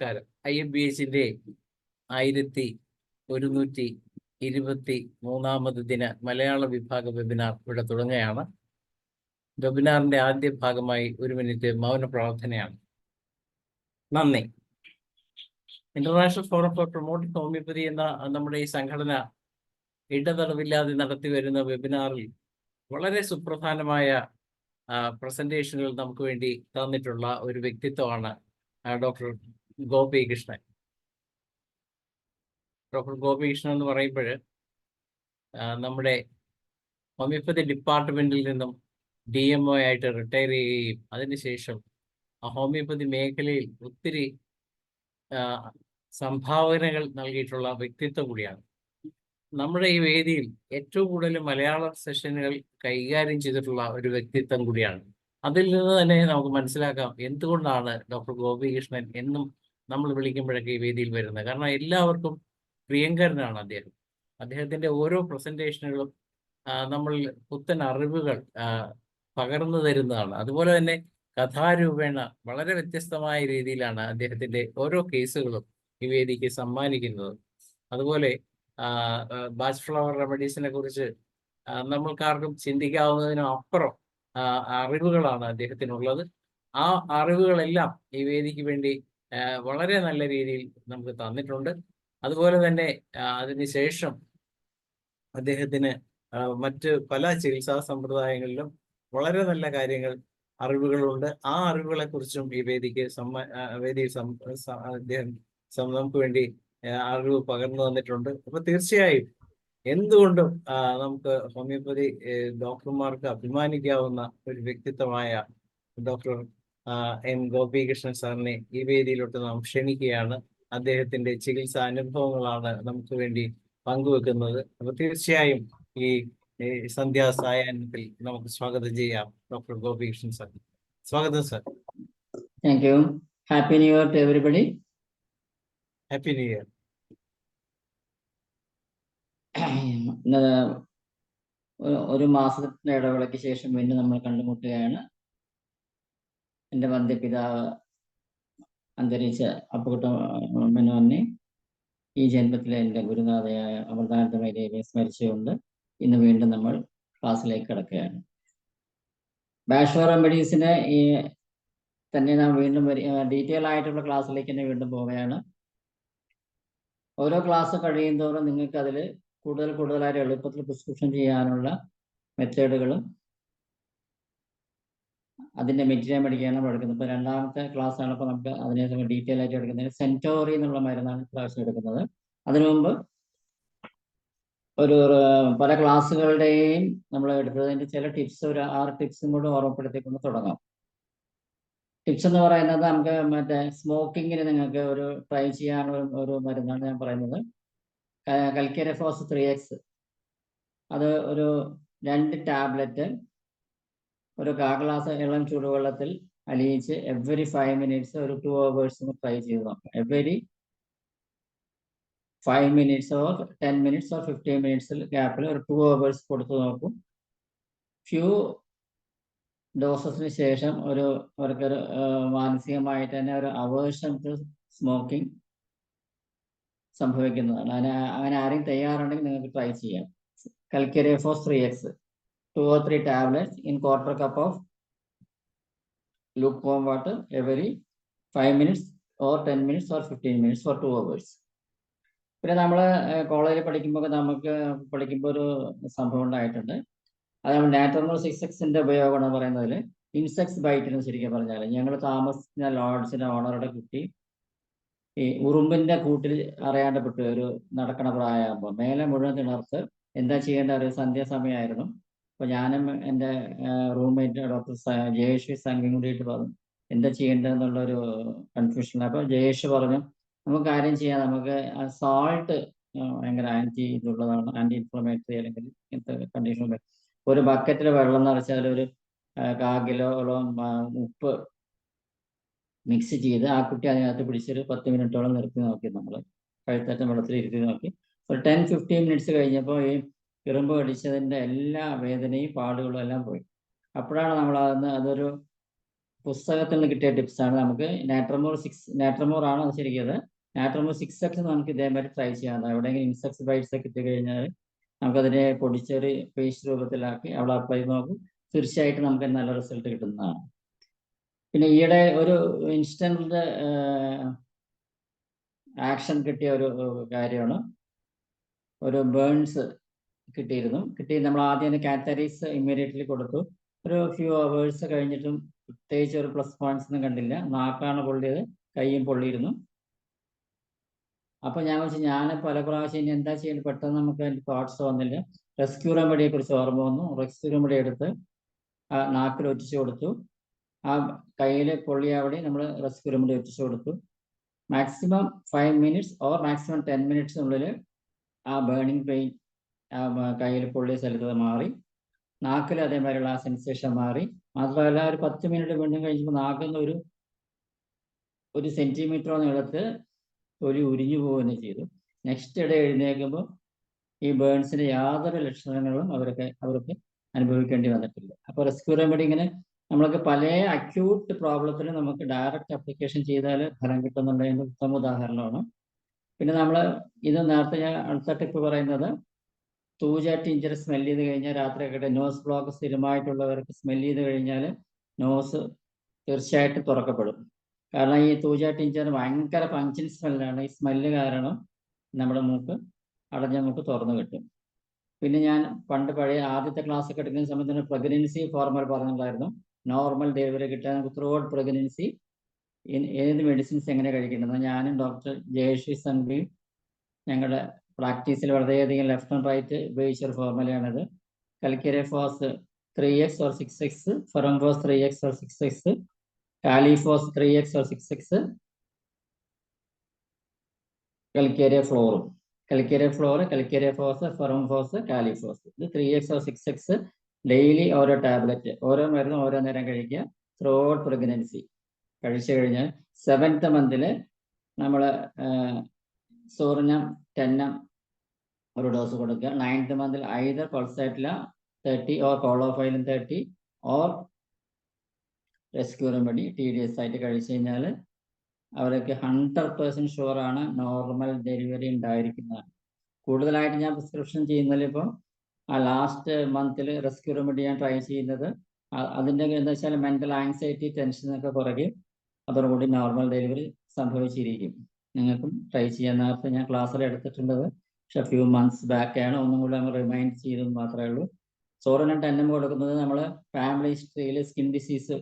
നമസ്കാരം. IFBHന്റെ 1123 ദിന മലയാള വിഭാഗ വെബിനാർ ഇവിടെ തുടങ്ങുകയാണ്. വെബിനാറിന്റെ ആദ്യ ഭാഗമായി 1 മിനിറ്റ് മൗന പ്രാർത്ഥനയാണ്. നന്ദി. International forum for promoting homoeopathy എന്ന നമ്മുടെ ഈ സംഘടന ഇടതടവില്ലാതെ നടത്തി വരുന്ന വെബിനാറിൽ വളരെ സുപ്രധാനമായ പ്രസന്റേഷനുകൾ നമുക്ക് വേണ്ടി തന്നിട്ടുള്ള ഒരു വ്യക്തിത്വമാണ് ഡോക്ടർ ഗോപി കൃഷ്ണൻ. ഡോക്ടർ ഗോപി കൃഷ്ണൻ എന്ന് പറയുമ്പോൾ നമ്മുടെ ഹോമിയോപ്പതി ഡിപ്പാർട്ട്മെന്റിൽ നിന്നും DMO ആയിട്ട് റിട്ടയർ ചെയ്യുകയും അതിനുശേഷം ഹോമിയോപ്പതി മേഖലയിൽ ഒത്തിരി സംഭാവനകൾ നൽകിയിട്ടുള്ള വ്യക്തിത്വം കൂടിയാണ്. നമ്മുടെ ഈ വേദിയിൽ ഏറ്റവും കൂടുതൽ മലയാള സെഷനുകൾ കൈകാര്യം ചെയ്തിട്ടുള്ള ഒരു വ്യക്തിത്വം കൂടിയാണ്. അതിൽ നിന്ന് തന്നെ നമുക്ക് മനസ്സിലാക്കാം എന്തുകൊണ്ടാണ് ഡോക്ടർ ഗോപി കൃഷ്ണൻ എന്നും നമ്മൾ വിളിക്കുമ്പോഴൊക്കെ ഈ വേദിയിൽ വരുന്നത്. കാരണം എല്ലാവർക്കും പ്രിയങ്കരനാണ് അദ്ദേഹം. അദ്ദേഹത്തിൻ്റെ ഓരോ പ്രസന്റേഷനുകളും നമ്മൾ പുത്തൻ അറിവുകൾ പകർന്നു തരുന്നതാണ്. അതുപോലെ തന്നെ കഥാരൂപേണ വളരെ വ്യത്യസ്തമായ രീതിയിലാണ് അദ്ദേഹത്തിൻ്റെ ഓരോ കേസുകളും ഈ വേദിക്ക് സമ്മാനിക്കുന്നത്. അതുപോലെ ബാച്ച് ഫ്ലവർ റെമഡീസിനെ കുറിച്ച് നമ്മൾക്കാർക്കും ചിന്തിക്കാവുന്നതിനും അപ്പുറം അറിവുകളാണ് അദ്ദേഹത്തിനുള്ളത്. ആ അറിവുകളെല്ലാം ഈ വേദിക്ക് വേണ്ടി വളരെ നല്ല രീതിയിൽ നമുക്ക് തന്നിട്ടുണ്ട്. അതുപോലെ തന്നെ അതിനുശേഷം അദ്ദേഹത്തിന് മറ്റ് പല ചികിത്സാ സമ്പ്രദായങ്ങളിലും വളരെ നല്ല കാര്യങ്ങൾ അറിവുകളുണ്ട്. ആ അറിവുകളെ കുറിച്ചും ഈ വേദിക്ക് അദ്ദേഹം നമുക്ക് വേണ്ടി അറിവ് പകർന്നു തന്നിട്ടുണ്ട്. അപ്പൊ തീർച്ചയായും എന്തുകൊണ്ടും നമുക്ക് ഹോമിയോപ്പതി ഡോക്ടർമാർക്ക് അഭിമാനിക്കാവുന്ന ഒരു വ്യക്തിത്വമായ ഡോക്ടർ M. ഗോപികൃഷ്ണൻ സാറിനെ ഈ വേദിയിലോട്ട് നാം ക്ഷണിക്കുകയാണ്. അദ്ദേഹത്തിന്റെ ചികിത്സാ അനുഭവങ്ങളാണ് നമുക്ക് വേണ്ടി പങ്കുവെക്കുന്നത്. അപ്പൊ തീർച്ചയായും ഈ സന്ധ്യാസായാഹ്നത്തിൽ നമുക്ക് സ്വാഗതം ചെയ്യാം ഡോക്ടർ ഗോപികൃഷ്ണൻ സാർ. സ്വാഗതം sir. Thank you. Happy new year to everybody. Happy new year. ഒരു മാസത്തിന്റെ ഇടവേളയ്ക്ക് ശേഷം വീണ്ടും നമ്മൾ കണ്ടുമുട്ടുകയാണ്. എൻ്റെ വന്ധ്യപിതാവ് അന്തരിച്ച അപ്പുകുട്ട മേനോനെ ഈ ജന്മത്തിലെ എൻ്റെ ഗുരുനാഥയായ അമൃതാനന്ദമയി ദേവിയെ സ്മരിച്ചുകൊണ്ട് ഇന്ന് വീണ്ടും നമ്മൾ ക്ലാസ്സിലേക്ക് കിടക്കുകയാണ്. ബാഷ്വർ റെമഡീസിനെ തന്നെ നാം വീണ്ടും ഡീറ്റെയിൽ ആയിട്ടുള്ള ക്ലാസ്സിലേക്ക് തന്നെ വീണ്ടും പോവുകയാണ്. ഓരോ ക്ലാസ് കഴിയുന്തോറും നിങ്ങൾക്ക് അതിൽ കൂടുതലായിട്ട് എളുപ്പത്തിൽ പ്രിസ്ക്രിപ്ഷൻ ചെയ്യാനുള്ള മെത്തേഡുകളും അതിൻ്റെ മെറ്റീരിയൽ പഠിക്കാനാണ് പഠിക്കുന്നത്. ഇപ്പോൾ 2ാമത്തെ ക്ലാസ്സാണ്. ഇപ്പോൾ നമുക്ക് അതിനെ ഡീറ്റെയിൽ ആയിട്ട് എടുക്കുന്നത്. സെൻറ്റോറി എന്നുള്ള മരുന്നാണ് ക്ലാസ് എടുക്കുന്നത്. അതിനു മുമ്പ് പല ക്ലാസ്സുകളുടെയും നമ്മൾ എടുത്തതിൻ്റെ ചില ടിപ്സ്, ഒരു 6 ടിപ്സും കൂടെ ഓർമ്മപ്പെടുത്തിക്കൊണ്ട് തുടങ്ങാം. ടിപ്സ് എന്ന് പറയുന്നത് നമുക്ക് മറ്റേ സ്മോക്കിങ്ങിന് നിങ്ങൾക്ക് ഒരു ട്രൈ ചെയ്യാനുള്ള ഒരു മരുന്നാണ് ഞാൻ പറയുന്നത്. കൽക്കരഫോസ് 3X. അത് ഒരു 2 ടാബ്ലറ്റ് ഒരു 1/4 ഗ്ലാസ് ഇളം ചൂടുവെള്ളത്തിൽ അലിയിച്ച് എവറി 5 മിനിറ്റ്സ് ഒരു 2 hours ട്രൈ ചെയ്ത് നോക്കാം. Every 5 minutes or 10 minutes or 15 മിനിറ്റ്സിൽ ഗ്യാപ്പിൽ ഒരു 2 hours കൊടുത്തു നോക്കും. ഫ്യൂ ഡോസസിന് ശേഷം അവർക്കൊരു മാനസികമായിട്ട് തന്നെ ഒരു അവേർഷൻ ടു സ്മോക്കിംഗ് സംഭവിക്കുന്നതാണ്. അങ്ങനെ ആരെയും തയ്യാറുണ്ടെങ്കിൽ നിങ്ങൾക്ക് ട്രൈ ചെയ്യാം. കൽക്കരഫോസ് 3X 2 or 3 tablets in 1/4 cup of lukewarm water every 5 minutes or 10 minutes or 15 minutes for 2 hours. പിന്നെ നമ്മൾ കോളേജിൽ പഠിക്കുമ്പോൾ ഒരു സംഭവം ഉണ്ടായിട്ടുണ്ട്. അത് നമ്മൾ നാറ്റർമൽ 6Xന്റെ ഉപയോഗമാണ് പറയുന്നതിൽ ഇൻസെക്ട്സ് ബൈറ്റിന് ശരിക്കും പറഞ്ഞാൽ ഞങ്ങൾ താമസിക്കുന്ന ലോഡ്ജിന്റെ ഓണറുടെ കുട്ടി ഈ ഉറുമ്പിന്റെ കൂട്ടിൽ അറിയാണ്ടപ്പെട്ടു ഒരു നടക്കണ പ്രായമാകുമ്പോൾ മേലെ മുഴുവൻ തിണർത്ത് എന്താ ചെയ്യേണ്ട ഒരു സന്ധ്യാസമയമായിരുന്നു. അപ്പോൾ ഞാനും എൻ്റെ റൂംമേറ്റ് ഡോക്ടർ ജയേഷ് സംഘം കൂടിയിട്ട് പറഞ്ഞു എന്താ ചെയ്യേണ്ടതെന്നുള്ളൊരു കൺഫ്യൂഷൻ. അപ്പോൾ ജയേഷ് പറഞ്ഞു നമുക്ക് കാര്യം ചെയ്യാം, നമുക്ക് സാൾട്ട് ഭയങ്കര ആൻറ്റി ഇൻഫ്ലമേറ്ററി അല്ലെങ്കിൽ ഇങ്ങനത്തെ കണ്ടീഷൻ ഒരു ബക്കറ്റിൽ വെള്ളം നിറച്ചാൽ ഒരു 1/4 കിലോളം ഉപ്പ് മിക്സ് ചെയ്ത് ആ കുട്ടി അതിനകത്ത് പിടിച്ചൊരു 10 മിനിറ്റോളം നിർത്തി നോക്കി. നമ്മൾ കഴുത്തറ്റം വെള്ളത്തിൽ ഇരുത്തി നോക്കി. ഒരു 10-15 മിനിറ്റ്സ് കഴിഞ്ഞപ്പോൾ ഈ ഇറുമ്പ് കടിച്ചതിൻ്റെ എല്ലാ വേദനയും പാടുകളും എല്ലാം പോയി. അപ്പോഴാണ് നമ്മൾ അതൊരു പുസ്തകത്തിൽ നിന്ന് കിട്ടിയ ടിപ്സാണ്. നമുക്ക് നാട്രമോർ ആണ് അത് ശരിക്കും. നാട്രമോർ 6X നമുക്ക് ഇതേമാതിരി ട്രൈ ചെയ്യാം. എവിടെയെങ്കിലും ഇൻസെക്ട്സ് ബൈറ്റ്സ് ഒക്കെ കിട്ടി കഴിഞ്ഞാൽ നമുക്കതിനെ പൊടിച്ചൊരു പേസ്റ്റ് രൂപത്തിലാക്കി അവിടെ അപ്ലൈ ചെയ്ത് നോക്കും. തീർച്ചയായിട്ടും നമുക്ക് നല്ല റിസൾട്ട് കിട്ടുന്നതാണ്. പിന്നെ ഈയിടെ ഒരു ഇൻസ്റ്റന്റ് ആക്ഷൻ കിട്ടിയ ഒരു കാര്യമാണ്. ഒരു ബേൺസ് കിട്ടി. നമ്മൾ ആദ്യം കാത്തറീസ് ഇമ്മീഡിയറ്റ്ലി കൊടുത്തു. ഒരു ഫ്യൂ അവേഴ്സ് കഴിഞ്ഞിട്ടും പ്രത്യേകിച്ച് ഒരു പ്ലസ് പോയിന്റ്സ് ഒന്നും കണ്ടില്ല. നാക്കാണ് പൊള്ളിയത്, കൈയും പൊള്ളിയിരുന്നു. അപ്പൊ ഞാൻ വെച്ചാൽ ഞാൻ പല പ്രാവശ്യം ഇനി എന്താ ചെയ്യുന്നത്, പെട്ടെന്ന് നമുക്ക് അതിന്റെ തോട്ട്സ് വന്നില്ല. റെസ്ക്യൂ റെമഡിയെ കുറിച്ച് ഓർമ്മ വന്നു. റെസ്ക്യൂ റെമഡി എടുത്ത് ആ നാക്കിൽ ഒറ്റിച്ചു കൊടുത്തു. ആ കയ്യിലെ പൊള്ളിയ അവിടെ നമ്മൾ റെസ്ക്യൂ റെമഡി ഒറ്റിച്ചു കൊടുത്തു. Maximum 5 minutes or maximum 10 minutes ആ ബേണിംഗ് പെയിൻ കയ്യിൽ പൊള്ളിയ സ്ഥലത്ത് മാറി. നാക്കിൽ അതേമാതിരിയുള്ള ആ സെൻസേഷൻ മാറി. മാത്രമല്ല ഒരു 10 minute വീണ്ടും കഴിഞ്ഞപ്പോൾ നാക്കിൽ നിന്ന് ഒരു സെന്റിമീറ്ററോ നീളത്ത് തൊലി ഉരിഞ്ഞു പോവുകയും ചെയ്തു. നെക്സ്റ്റ് ഡേ എഴുന്നേൽക്കുമ്പോൾ ഈ ബേൺസിന്റെ യാതൊരു ലക്ഷണങ്ങളും അവർക്ക് അനുഭവിക്കേണ്ടി വന്നിട്ടില്ല. അപ്പോൾ റെസ്ക്യൂ റെമഡി ഇങ്ങനെ നമ്മൾക്ക് പല അക്യൂട്ട് പ്രോബ്ലത്തിനും നമുക്ക് ഡയറക്റ്റ് അപ്ലിക്കേഷൻ ചെയ്താൽ ഫലം കിട്ടുന്നുള്ളതിന്റെ ഉത്തമ ഉദാഹരണമാണ്. പിന്നെ നമ്മൾ ഇത് നേരത്തെ ഞാൻ അടുത്ത ടിപ്പ് പറയുന്നത്, തൂജാറ്റി ഇഞ്ചർ സ്മെൽ ചെയ്ത് കഴിഞ്ഞാൽ രാത്രിയൊക്കെ നോസ് ബ്ലോക്ക് സ്ഥിരമായിട്ടുള്ളവർക്ക് സ്മെൽ ചെയ്ത് കഴിഞ്ഞാൽ നോസ് തീർച്ചയായിട്ടും തുറക്കപ്പെടും. കാരണം ഈ തൂജാറ്റി ഇഞ്ചർ ഭയങ്കര പഞ്ചിൻ സ്മെല്ലാണ്. ഈ സ്മെല്ല് കാരണം നമ്മുടെ മൂക്ക് അടഞ്ഞ മൂക്ക് തുറന്നു കിട്ടും. പിന്നെ ഞാൻ പണ്ട് പഴയ ആദ്യത്തെ ക്ലാസ് ഒക്കെ എടുക്കുന്ന സമയത്ത് പ്രഗ്നൻസി ഫോർമുല പറഞ്ഞിട്ടുണ്ടായിരുന്നു. നോർമൽ ഡെലിവറി കിട്ടാൻ നമുക്ക് ത്രൂ ഔട്ട് പ്രഗ്നൻസി ഏത് മെഡിസിൻസ് എങ്ങനെ കഴിക്കേണ്ടത് ഞാനും ഡോക്ടർ ജയശ്രീ സംഘിയും ഞങ്ങളുടെ പ്രാക്ടീസിൽ വളരെയധികം ലെഫ്റ്റ് ആൻഡ് റൈറ്റ് ഉപയോഗിച്ച ഒരു ഫോർമുലയാണിത്. Calcarea phos 3x or 6x, ferrum phos 3x or 6x, kali phos 3x or 6x, calcarea ഫ്ലോറും. Calcarea fluor, calcarea phos, ferrum phos, kali phos. ഇത് 3x or 6x ഡെയിലി ഓരോ ടാബ്ലറ്റ്, ഓരോ മരുന്ന് ഓരോ നേരം കഴിക്കുക. ത്രൂ ഔട്ട് പ്രഗ്നൻസി കഴിച്ചു കഴിഞ്ഞാൽ 7th month നമ്മൾ സോറിനം 10 ഒരു ഡോസ് കൊടുക്കുക. 9th month either pulsatilla 30 or കോളോഫൈലും 30 ഓർ റെസ്ക്യൂ റെമഡി TDS ആയിട്ട് കഴിച്ചു കഴിഞ്ഞാൽ അവർക്ക് 100% ഷുവറാണ് നോർമൽ ഡെലിവറി ഉണ്ടായിരിക്കുന്നതാണ്. കൂടുതലായിട്ട് ഞാൻ പ്രിസ്ക്രിപ്ഷൻ ചെയ്യുന്നതിൽ ഇപ്പം ആ ലാസ്റ്റ് മന്തിൽ റെസ്ക്യൂ റെമഡി ഞാൻ ട്രൈ ചെയ്യുന്നത് അതിൻ്റെ എന്താ വെച്ചാൽ മെൻ്റൽ ആങ്സൈറ്റി ടെൻഷനൊക്കെ കുറയ്ക്കും. അതോടുകൂടി നോർമൽ ഡെലിവറി സംഭവിച്ചിരിക്കും. നിങ്ങൾക്കും ട്രൈ ചെയ്യാൻ. നേരത്തെ ഞാൻ ക്ലാസ്സിൽ എടുത്തിട്ടുള്ളത്, പക്ഷെ ഫ്യൂ മന്ത്സ് ബാക്കാണ്. ഒന്നും കൂടി നമ്മൾ റിമൈൻഡ് ചെയ്തെന്ന് മാത്രമേ ഉള്ളൂ. സോറിനം 10 കൊടുക്കുന്നത് നമ്മൾ ഫാമിലി ഹിസ്റ്ററിയിൽ സ്കിൻ ഡിസീസ്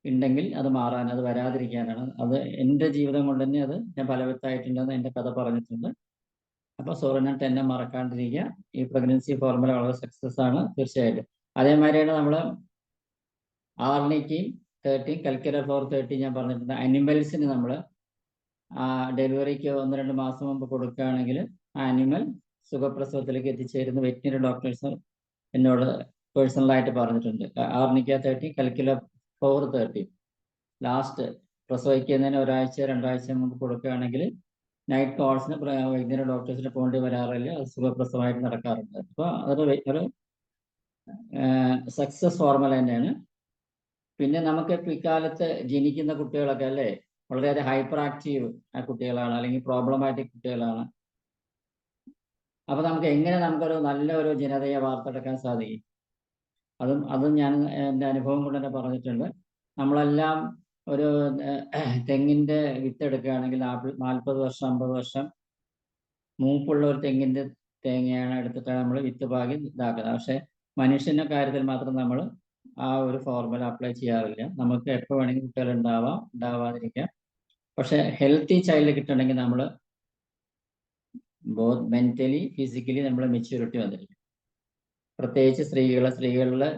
ഉണ്ടെങ്കിൽ അത് മാറാൻ, അത് വരാതിരിക്കാനാണ്. അത് എൻ്റെ ജീവിതം കൊണ്ട് തന്നെ അത് ഞാൻ ഫലവത്തായിട്ടുണ്ടെന്ന് എൻ്റെ കഥ പറഞ്ഞിട്ടുണ്ട്. അപ്പോൾ സോറിനം 10 മറക്കാണ്ടിരിക്കുക. ഈ പ്രഗ്നൻസി ഫോർമുല വളരെ സക്സസ് ആണ് തീർച്ചയായിട്ടും. അതേമാതിരിയാണ് നമ്മൾ ആർണിക്കയും 30, കൽക്കര ഫ്ലോർ 30 ഞാൻ പറഞ്ഞിട്ടുണ്ട്. അനിമൽസിന് നമ്മൾ ഡെലിവറിക്ക് 1-2 മാസം മുമ്പ് കൊടുക്കുകയാണെങ്കിൽ ആ അനിമൽ സുഖപ്രസവത്തിലേക്ക് എത്തിച്ചേരുന്ന വെറ്റിനറി ഡോക്ടേഴ്സ് എന്നോട് പേഴ്സണലായിട്ട് പറഞ്ഞിട്ടുണ്ട്. ആർണിക്ക 30, കൽക്കല ഫ്ലോർ 30 ലാസ്റ്റ് പ്രസവിക്കുന്നതിന് 1-2 ആഴ്ച മുമ്പ് കൊടുക്കുകയാണെങ്കിൽ നൈറ്റ് കോൾസിന് വെറ്റിനറി ഡോക്ടേഴ്സിന് പോകേണ്ടി വരാറില്ല. അത് സുഖപ്രസവമായിട്ട് നടക്കാറുണ്ട്. അപ്പോൾ അതൊരു സക്സസ് ഫോർമുല തന്നെയാണ്. പിന്നെ നമുക്ക് ഇക്കാലത്ത് ജനിക്കുന്ന കുട്ടികളൊക്കെ അല്ലേ വളരെയേറെ ഹൈപ്പർ ആക്റ്റീവ് കുട്ടികളാണ്, അല്ലെങ്കിൽ പ്രോബ്ലമാറ്റിക് കുട്ടികളാണ്. അപ്പൊ നമുക്ക് എങ്ങനെ നമുക്കൊരു നല്ല ഒരു ജനതയെ വാർത്തെടുക്കാൻ സാധിക്കും? അതും ഞാൻ എൻ്റെ അനുഭവം കൊണ്ട് തന്നെ പറഞ്ഞിട്ടുണ്ട്. നമ്മളെല്ലാം ഒരു തെങ്ങിന്റെ വിത്ത് എടുക്കുകയാണെങ്കിൽ 40 വർഷം 50 വർഷം മൂപ്പുള്ള ഒരു തെങ്ങിന്റെ തേങ്ങയാണ് എടുത്തിട്ടാണ് നമ്മൾ വിത്ത് പാകി ഇതാക്കുന്നത്. പക്ഷെ മനുഷ്യന്റെ കാര്യത്തിൽ മാത്രം നമ്മൾ ആ ഒരു ഫോർമുല അപ്ലൈ ചെയ്യാറില്ല. നമുക്ക് എപ്പോൾ വേണമെങ്കിൽ കുട്ടികൾ ഉണ്ടാവാതിരിക്കാം. പക്ഷെ ഹെൽത്തി ചൈൽഡ് കിട്ടണമെങ്കിൽ നമ്മൾ ബോത്ത് മെന്റലി ഫിസിക്കലി നമ്മൾ മെച്യൂരിറ്റി വന്നിരിക്കും. പ്രത്യേകിച്ച് സ്ത്രീകളിലെ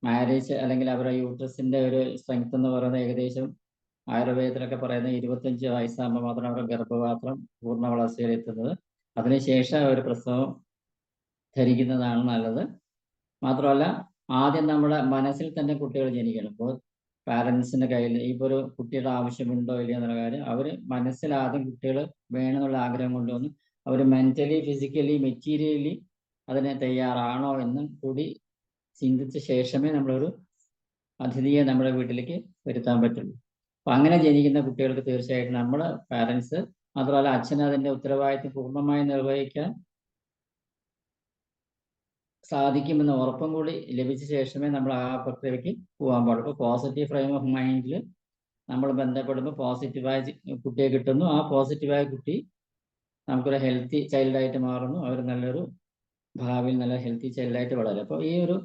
മാരേജ് അല്ലെങ്കിൽ അവരുടെ യൂട്രസിന്റെ ഒരു സ്ട്രെങ്ത് എന്ന് പറയുന്നത് ഏകദേശം ആയുർവേദത്തിലൊക്കെ പറയുന്നത് 25 വയസ്സാകുമ്പോൾ മാത്രം അവരുടെ ഗർഭപാത്രം പൂർണ്ണ വളർച്ചയിലെത്തുന്നത്. അതിനുശേഷം ഒരു പ്രസവം ധരിക്കുന്നതാണ് നല്ലത്. മാത്രമല്ല ആദ്യം നമ്മുടെ മനസ്സിൽ തന്നെ കുട്ടികൾ ജനിക്കണം. ഇപ്പോൾ പാരൻസിന്റെ കയ്യിൽ ഇപ്പോൾ ഒരു കുട്ടിയുടെ ആവശ്യമുണ്ടോ ഇല്ലയോ എന്നുള്ള കാര്യം അവർ മനസ്സിൽ ആദ്യം കുട്ടികൾ വേണമെന്നുള്ള ആഗ്രഹം കൊണ്ടുവന്ന് അവർ മെന്റലി ഫിസിക്കലി മെറ്റീരിയലി അതിന് തയ്യാറാണോ എന്നും കൂടി ചിന്തിച്ച ശേഷമേ നമ്മളൊരു അതിഥിയെ നമ്മുടെ വീട്ടിലേക്ക് വരുത്താൻ പറ്റുള്ളൂ. അപ്പൊ അങ്ങനെ ജനിക്കുന്ന കുട്ടികൾക്ക് തീർച്ചയായിട്ടും നമ്മുടെ പാരൻസ്, മാത്രമല്ല അച്ഛൻ അതിന്റെ ഉത്തരവാദിത്വം പൂർണ്ണമായി നിർവഹിക്കാൻ സാധിക്കുമെന്ന ഉറപ്പും കൂടി ലഭിച്ച ശേഷമേ നമ്മൾ ആ പ്രക്രിയയ്ക്ക് പോകാൻ പാടുള്ളൂ. ഇപ്പോൾ പോസിറ്റീവ് ഫ്രെയിം ഓഫ് മൈൻഡിൽ നമ്മൾ ബന്ധപ്പെടുമ്പോൾ പോസിറ്റീവായ കുട്ടിയെ കിട്ടുന്നു. ആ പോസിറ്റീവായ കുട്ടി നമുക്കൊരു ഹെൽത്തി ചൈൽഡായിട്ട് മാറുന്നു. അവർ നല്ലൊരു ഭാവിയിൽ നല്ല ഹെൽത്തി ചൈൽഡായിട്ട് വളരും. അപ്പോൾ ഈ ഒരു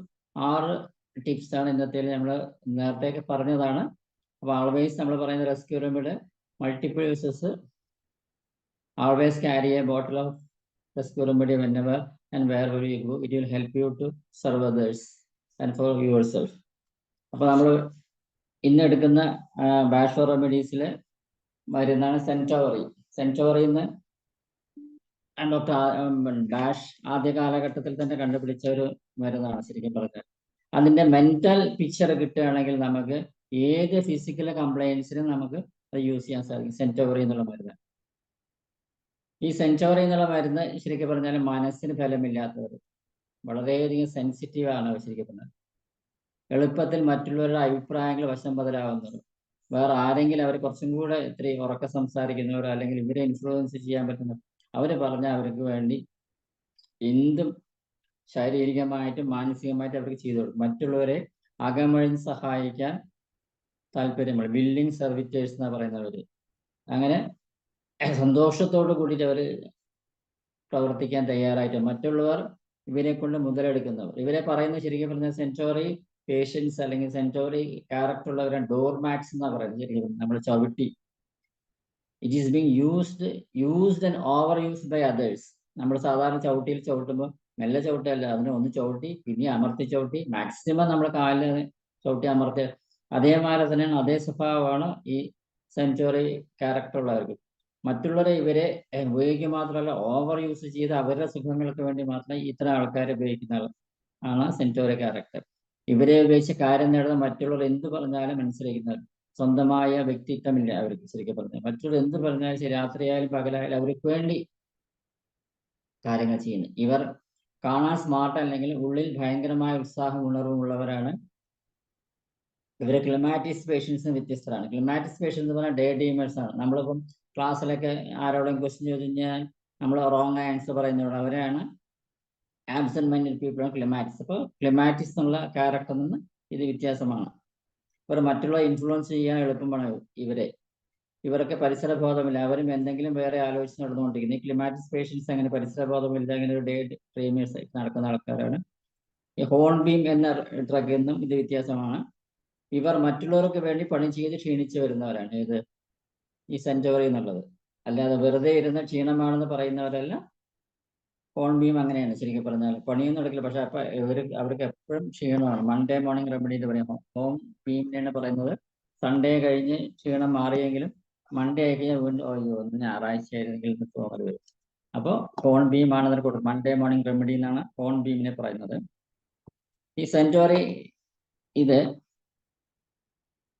6 ടിപ്സാണ് ഇന്നത്തെ നമ്മൾ നേരത്തെ പറഞ്ഞതാണ്. അപ്പോൾ ആൾവേസ് നമ്മൾ പറയുന്ന റെസ്ക്യൂ റെമഡിയുടെ multiple uses, always carry a bottle of rescue remedy whenever and wherever you go. It will help you to serve others and for yourself. അപ്പോൾ നമ്മൾ ഇന്ന് എടുക്കുന്ന ബാഷ്ലർ റെമഡീസിലെ മരുന്നാണ് സെൻറ്റോറി. സെൻറ്റോറിയിൽ നിന്ന് ഡോക്ടർ ഡാഷ് ആദ്യ കാലഘട്ടത്തിൽ തന്നെ കണ്ടുപിടിച്ച ഒരു മരുന്നാണ് ശരിക്കും പറഞ്ഞാൽ. അതിന്റെ മെന്റൽ പിക്ചർ കിട്ടുകയാണെങ്കിൽ നമുക്ക് ഏത് ഫിസിക്കൽ കംപ്ലൈൻസിനും നമുക്ക് അത് യൂസ് ചെയ്യാൻ സാധിക്കും. സെൻറ്റോറി എന്നുള്ള മരുന്ന്, ഈ സെൻറ്റോറി എന്നുള്ള മരുന്ന് ശരിക്കും പറഞ്ഞാൽ മനസ്സിന് ഫലമില്ലാത്തവർ, വളരെയധികം സെൻസിറ്റീവ് ആണ് ശരിക്കും പറഞ്ഞാൽ, എളുപ്പത്തിൽ മറ്റുള്ളവരുടെ അഭിപ്രായങ്ങൾ വശം ബദലാവുന്നവർ, വേറെ ആരെങ്കിലും അവർ കുറച്ചും കൂടെ ഇത്രയും ഉറക്കെ സംസാരിക്കുന്നവർ അല്ലെങ്കിൽ ഇവരെ ഇൻഫ്ലുവൻസ് ചെയ്യാൻ പറ്റുന്ന അവർ പറഞ്ഞാൽ അവർക്ക് വേണ്ടി എന്തും ശാരീരികമായിട്ടും മാനസികമായിട്ടും അവർക്ക് ചെയ്തു കൊടുക്കും. മറ്റുള്ളവരെ അകമഴിഞ്ഞ് സഹായിക്കാൻ താല്പര്യമുള്ള വില്ലിങ് സർവിറ്റേഴ്സ് എന്നാ പറയുന്നവര്, അങ്ങനെ സന്തോഷത്തോട് കൂടിയിട്ട് അവർ പ്രവർത്തിക്കാൻ തയ്യാറായിട്ട് മറ്റുള്ളവർ ഇവരെ കൊണ്ട് മുതലെടുക്കുന്നവർ. ഇവരെ പറയുന്നത് ശരിക്കും പറഞ്ഞാൽ സെൻറ്റോറി പേഷ്യൻസ് അല്ലെങ്കിൽ സെൻറ്റോറി ക്യാരക്ടർ ഉള്ളവരാണ് ഡോർമാറ്റ്സ് എന്നാ പറയുന്നത്. ശരിക്കും നമ്മൾ ചവിട്ടി, it is being used and over used by others. നമ്മൾ സാധാരണ ചവിട്ടിയിൽ ചവിട്ടുമ്പോൾ മെല്ലെ ചവിട്ടല്ല, അതിനെ ഒന്ന് ചവിട്ടി പിന്നെ അമർത്തി ചവിട്ടി മാക്സിമം നമ്മൾ കാലിൽ ചവിട്ടി അമർത്തി, അതേമാതിരി തന്നെയാണ്, അതേ സ്വഭാവമാണ് ഈ സെൻറ്റോറി ക്യാരക്ടർ ഉള്ളവർക്ക്. മറ്റുള്ളവരെ ഇവരെ ഉപയോഗിക്കുക മാത്രമല്ല ഓവർ യൂസ് ചെയ്ത് അവരുടെ സുഖങ്ങൾക്ക് വേണ്ടി മാത്രമേ ഇത്തരം ആൾക്കാരെ ഉപയോഗിക്കുന്ന ആണ് സെൻറ്റോറി ക്യാരക്ടർ. ഇവരെ ഉപയോഗിച്ച് കാര്യം നേടുന്ന മറ്റുള്ളവർ എന്ത് പറഞ്ഞാലും മനസ്സിലാക്കുന്നവർ, സ്വന്തമായ വ്യക്തിത്വമില്ല അവർക്ക് ശരിക്കും പറഞ്ഞാൽ. മറ്റുള്ളവർ എന്ത് പറഞ്ഞാലും ശരി, രാത്രിയായാലും പകലായാലും അവർക്ക് വേണ്ടി കാര്യങ്ങൾ ചെയ്യുന്നു. ഇവർ കാണാൻ സ്മാർട്ട് അല്ലെങ്കിൽ ഉള്ളിൽ ഭയങ്കരമായ ഉത്സാഹം ഉണർവും ഉള്ളവരാണ്. ഇവരെ ക്ലിമാറ്റിസ് പേഷ്യൻസിന് വ്യത്യസ്തരാണ്. ക്ലിമാറ്റിസ് പേഷ്യൻസ് എന്ന് പറഞ്ഞാൽ ഡേ ഡ്രീമേഴ്സ് ആണ്. നമ്മളിപ്പം ക്ലാസ്സിലൊക്കെ ആരോടും ക്വസ്റ്റ്യൻ ചോദിച്ചു കഴിഞ്ഞാൽ നമ്മൾ റോങ് ആൻസർ പറയുന്നവർ അവരാണ് ആബ്സെന്റ് മൈൻഡഡ് പീപ്പിൾ, ക്ലിമാറ്റിസ്. അപ്പോൾ ക്ലിമാറ്റിസ് എന്നുള്ള ക്യാരക്ടറിൽ നിന്ന് ഇത് വ്യത്യാസമാണ്. ഇവർ മറ്റുള്ള ഇൻഫ്ലുവൻസ് ചെയ്യാൻ എളുപ്പമാണ് ഇവർക്ക് പരിസരബോധമില്ല, അവരും എന്തെങ്കിലും വേറെ ആലോചിച്ച് നടന്നുകൊണ്ടിരിക്കുന്നത്. ഈ ക്ലിമാറ്റിസ് പേഷ്യൻസ് അങ്ങനെ പരിസരബോധമില്ല, അങ്ങനെ ഒരു ഡേ ഡ്രീമേഴ്സ് നടക്കുന്ന ആൾക്കാരാണ്. ഈ ഹോൺബീം എന്ന ഡ്രഗിൽ നിന്നും ഇത് വ്യത്യാസമാണ്. ഇവർ മറ്റുള്ളവർക്ക് വേണ്ടി പണി ചെയ്ത് ക്ഷീണിച്ചു വരുന്നവരാണ് ഇത് ഈ സെൻറ്റോറി എന്നുള്ളത്. അല്ലാതെ വെറുതെ ഇരുന്ന് ക്ഷീണമാണെന്ന് പറയുന്നവരല്ല. ഹോൺബീം അങ്ങനെയാണ് ശരിക്കും പറഞ്ഞാൽ, പണിയൊന്നും എടുക്കില്ല, പക്ഷെ അപ്പൊ അവർക്ക് എപ്പോഴും ക്ഷീണമാണ്. മൺഡേ മോർണിംഗ് റെമഡി എന്ന് പറയും. ഹോം ബീമിനെയാണ് പറയുന്നത്. സൺഡേ കഴിഞ്ഞ് ക്ഷീണം മാറിയെങ്കിലും മൺഡേ ആയി കഴിഞ്ഞാൽ വീണ്ടും അയ്യോ ഒന്ന് ഞായറാഴ്ച ആയിരുന്നെങ്കിൽ തോന്നൽ വരും. അപ്പോൾ ഹോൺ ബീം ആണ് അതിന് കൊടുക്കും. മൺഡേ മോർണിംഗ് റെമഡി എന്നാണ് ഹോൺ ബീമിനെ പറയുന്നത്. ഈ സെൻറ്റോറി ഇത്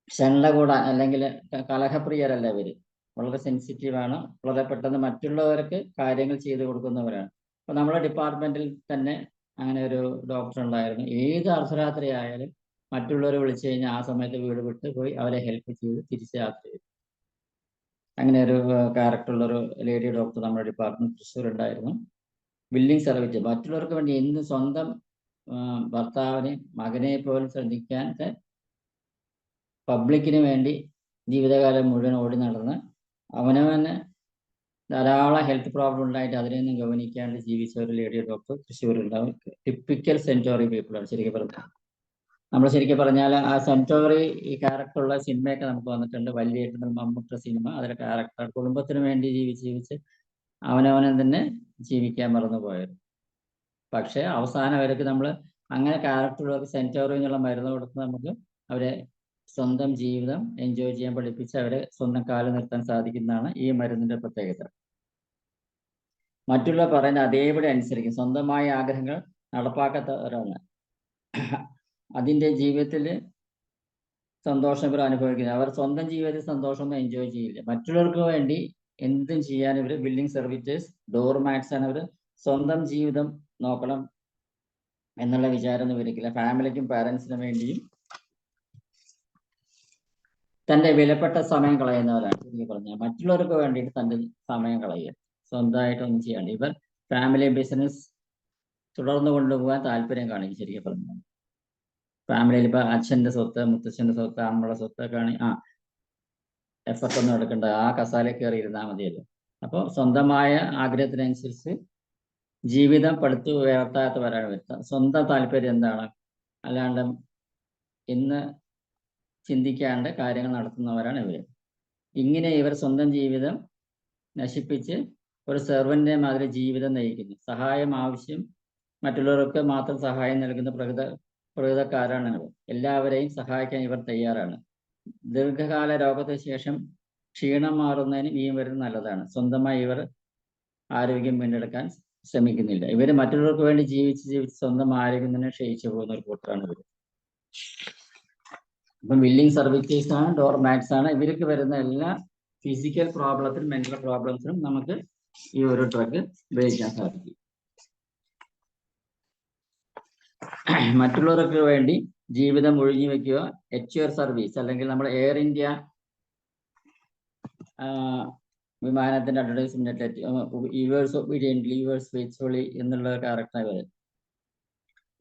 ഷണ്ടകൂടാൻ അല്ലെങ്കിൽ കലഹപ്രിയരല്ല ഇവര്, വളരെ സെൻസിറ്റീവാണ്, വളരെ പെട്ടെന്ന് മറ്റുള്ളവർക്ക് കാര്യങ്ങൾ ചെയ്തു കൊടുക്കുന്നവരാണ്. അപ്പൊ നമ്മുടെ ഡിപ്പാർട്ട്മെന്റിൽ തന്നെ അങ്ങനെ ഒരു ഡോക്ടർ ഉണ്ടായിരുന്നു. ഏത് അർദ്ധരാത്രി ആയാലും മറ്റുള്ളവരെ വിളിച്ചു കഴിഞ്ഞാൽ ആ സമയത്ത് വീട് വിട്ട് പോയി അവരെ ഹെൽപ്പ് ചെയ്ത് തിരിച്ച് യാത്ര ചെയ്തു. അങ്ങനെ ഒരു ക്യാരക്ടറുള്ളൊരു ലേഡി ഡോക്ടർ നമ്മുടെ ഡിപ്പാർട്ട്മെന്റ് തൃശ്ശൂർ ഉണ്ടായിരുന്നു. ബിൽഡിംഗ് സർവീസ്, മറ്റുള്ളവർക്ക് വേണ്ടി എന്ത് സ്വന്തം ഭർത്താവിനെ മകനെ പോലും ശ്രദ്ധിക്കാത്ത പബ്ലിക്കിന് വേണ്ടി ജീവിതകാലം മുഴുവൻ ഓടി നടന്ന് അവനവന് ധാരാളം ഹെൽത്ത് പ്രോബ്ലം ഉണ്ടായിട്ട് അതിനെയൊന്നും ഗവനിക്കാണ്ട് ജീവിച്ച ഒരു ലേഡി ഡോക്ടർ തൃശ്ശൂരുണ്ടാവും. ടിപ്പിക്കൽ സെൻറ്റോറി പീപ്പിളാണ് ശരിക്കും പറഞ്ഞാൽ. നമ്മൾ ശരിക്കും പറഞ്ഞാൽ ആ സെൻറ്റോറി ഈ ക്യാരക്ടറുള്ള സിനിമയൊക്കെ നമുക്ക് വന്നിട്ടുണ്ട്. വലിയ മമ്മൂട്ടി സിനിമ, അതിലെ ക്യാരക്ടർ കുടുംബത്തിന് വേണ്ടി ജീവിച്ച് അവനവനെ തന്നെ ജീവിക്കാൻ മറന്നു പോയത്. പക്ഷെ അവസാനം അവർക്ക് നമ്മൾ അങ്ങനെ ക്യാരക്ടറുള്ളവർക്ക് സെൻറ്റോറി എന്നുള്ള മരുന്ന് കൊടുത്ത് നമുക്ക് അവരെ സ്വന്തം ജീവിതം എൻജോയ് ചെയ്യാൻ പഠിപ്പിച്ച് അവരെ സ്വന്തം കാലിൽ നിർത്താൻ സാധിക്കുന്നതാണ് ഈ മരുന്നിന്റെ പ്രത്യേകത. മറ്റുള്ളവർ പറയുന്ന അതേപടി അനുസരിക്കും, സ്വന്തമായ ആഗ്രഹങ്ങൾ നടപ്പാക്കാത്തവരാണ്. അതിൻ്റെ ജീവിതത്തിൽ സന്തോഷം ഇവർ അനുഭവിക്കുന്നത്. അവർ സ്വന്തം ജീവിതത്തിൽ സന്തോഷമൊന്നും എൻജോയ് ചെയ്യില്ല. മറ്റുള്ളവർക്ക് വേണ്ടി എന്തും ചെയ്യാൻ ഇവർ ബിൽഡിംഗ് സർവീസേഴ്സ്, ഡോർമാറ്റ്സ് ആണ്. അവർ സ്വന്തം ജീവിതം നോക്കണം എന്നുള്ള വിചാരമൊന്നും ഇവരിക്കില്ല. ഫാമിലിക്കും പാരൻസിനും വേണ്ടിയും തന്റെ വിലപ്പെട്ട സമയം കളയുന്നവരാണ് ശരിക്കും പറഞ്ഞാൽ. മറ്റുള്ളവർക്ക് വേണ്ടിയിട്ട് തന്റെ സമയം കളയുക, സ്വന്തമായിട്ടൊന്നും ചെയ്യാണ്ട്. ഇവർ ഫാമിലി ബിസിനസ് തുടർന്ന് കൊണ്ടുപോകാൻ താല്പര്യം കാണിക്കും ശരിക്കും പറഞ്ഞാൽ. ഫാമിലിയിൽ ഇപ്പൊ അച്ഛന്റെ സ്വത്ത്, മുത്തച്ഛന്റെ സ്വത്ത്, അമ്മയുടെ സ്വത്തൊക്കെ ആണെങ്കിൽ എഫർട്ട് ഒന്നും എടുക്കണ്ട, ആ കസാല കയറി ഇരുന്നാൽ മതിയല്ലോ. അപ്പോൾ സ്വന്തമായ ആഗ്രഹത്തിനനുസരിച്ച് ജീവിതം പടുത്തു ഉയർത്താത്തവരാണ് വരുത്തുക. സ്വന്തം താല്പര്യം എന്താണ്, അല്ലാണ്ട് ഇന്ന് ചിന്തിക്കാണ്ട് കാര്യങ്ങൾ നടത്തുന്നവരാണ് ഇവർ. ഇങ്ങനെ ഇവർ സ്വന്തം ജീവിതം നശിപ്പിച്ച് ഒരു സെർവന്റിനെ മാതിരി ജീവിതം നയിക്കുന്നു. സഹായം ആവശ്യം മറ്റുള്ളവർക്ക് മാത്രം സഹായം നൽകുന്ന പ്രകൃതക്കാരാണ് ഇവർ. എല്ലാവരെയും സഹായിക്കാൻ ഇവർ തയ്യാറാണ്. ദീർഘകാല രോഗത്തിന് ശേഷം ക്ഷീണം മാറുന്നതിനും ഈ മരുന്ന് നല്ലതാണ്. സ്വന്തമായി ഇവർ ആരോഗ്യം വീണ്ടെടുക്കാൻ ശ്രമിക്കുന്നില്ല. ഇവർ മറ്റുള്ളവർക്ക് വേണ്ടി ജീവിച്ച് സ്വന്തം ആരോഗ്യം തന്നെ ക്ഷയിച്ചു പോകുന്ന ഒരു കൂട്ടരാണ് ഇവർ. ഇപ്പം വില്ലിംഗ് സർവീസേഴ്സ് ആണ്, ഡോർ മാറ്റ്സ് ആണ്. ഇവർക്ക് വരുന്ന എല്ലാ ഫിസിക്കൽ പ്രോബ്ലത്തിനും മെന്റൽ പ്രോബ്ലംസിനും നമുക്ക് ഈ ഒരു ഡ്രഗ് ഉപയോഗിക്കാൻ സാധിക്കും. മറ്റുള്ളവർക്ക് വേണ്ടി ജീവിതം ഒഴിഞ്ഞു വെക്കുക, HUR സർവീസ് അല്ലെങ്കിൽ നമ്മുടെ എയർ ഇന്ത്യ വിമാനത്തിന്റെ അഡ്വർടൈസ്മെന്റ്, യുവേഴ്സ് ഒബീഡിയന്റ്ലി യുവേഴ്സ് ഫെയ്ത്ത്ഫുള്ളി എന്നുള്ള ക്യാരക്ടർ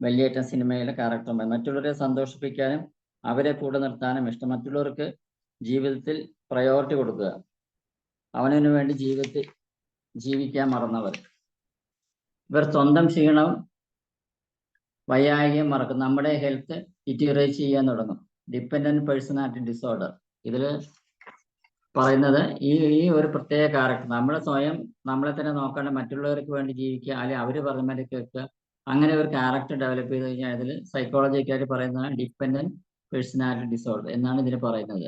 വലിയേറ്റം സിനിമയിലെ ക്യാരക്ടർ. മറ്റുള്ളവരെ സന്തോഷിപ്പിക്കാനും അവരെ കൂടെ നിർത്താനും ഇഷ്ടം. മറ്റുള്ളവർക്ക് ജീവിതത്തിൽ പ്രയോറിറ്റി കൊടുക്കുക, അവനു വേണ്ടി ജീവിതത്തിൽ ജീവിക്കാൻ മറന്നവർ. ഇവർ സ്വന്തം ക്ഷീണവും വൈയായികം മറക്കും. നമ്മുടെ ഹെൽത്ത് ഇറ്റീറേറ്റ് ചെയ്യാൻ തുടങ്ങും. Dependent personality disorder. ഇതിൽ പറയുന്നത് ഈ ഒരു പ്രത്യേക ക്യാരക്ടർ, നമ്മൾ സ്വയം നമ്മളെ തന്നെ നോക്കാണ്ട് മറ്റുള്ളവർക്ക് വേണ്ടി ജീവിക്കുക, അല്ലെങ്കിൽ അവർ പറഞ്ഞ കേൾക്കുക, അങ്ങനെ ഒരു ക്യാരക്ടർ ഡെവലപ്പ് ചെയ്ത് കഴിഞ്ഞാൽ ഇതിൽ സൈക്കോളജിക്കായിട്ട് പറയുന്നതാണ് ഡിപ്പെൻഡന്റ് പേഴ്സണാലിറ്റി ഡിസോർഡർ എന്നാണ് ഇതിന് പറയുന്നത്.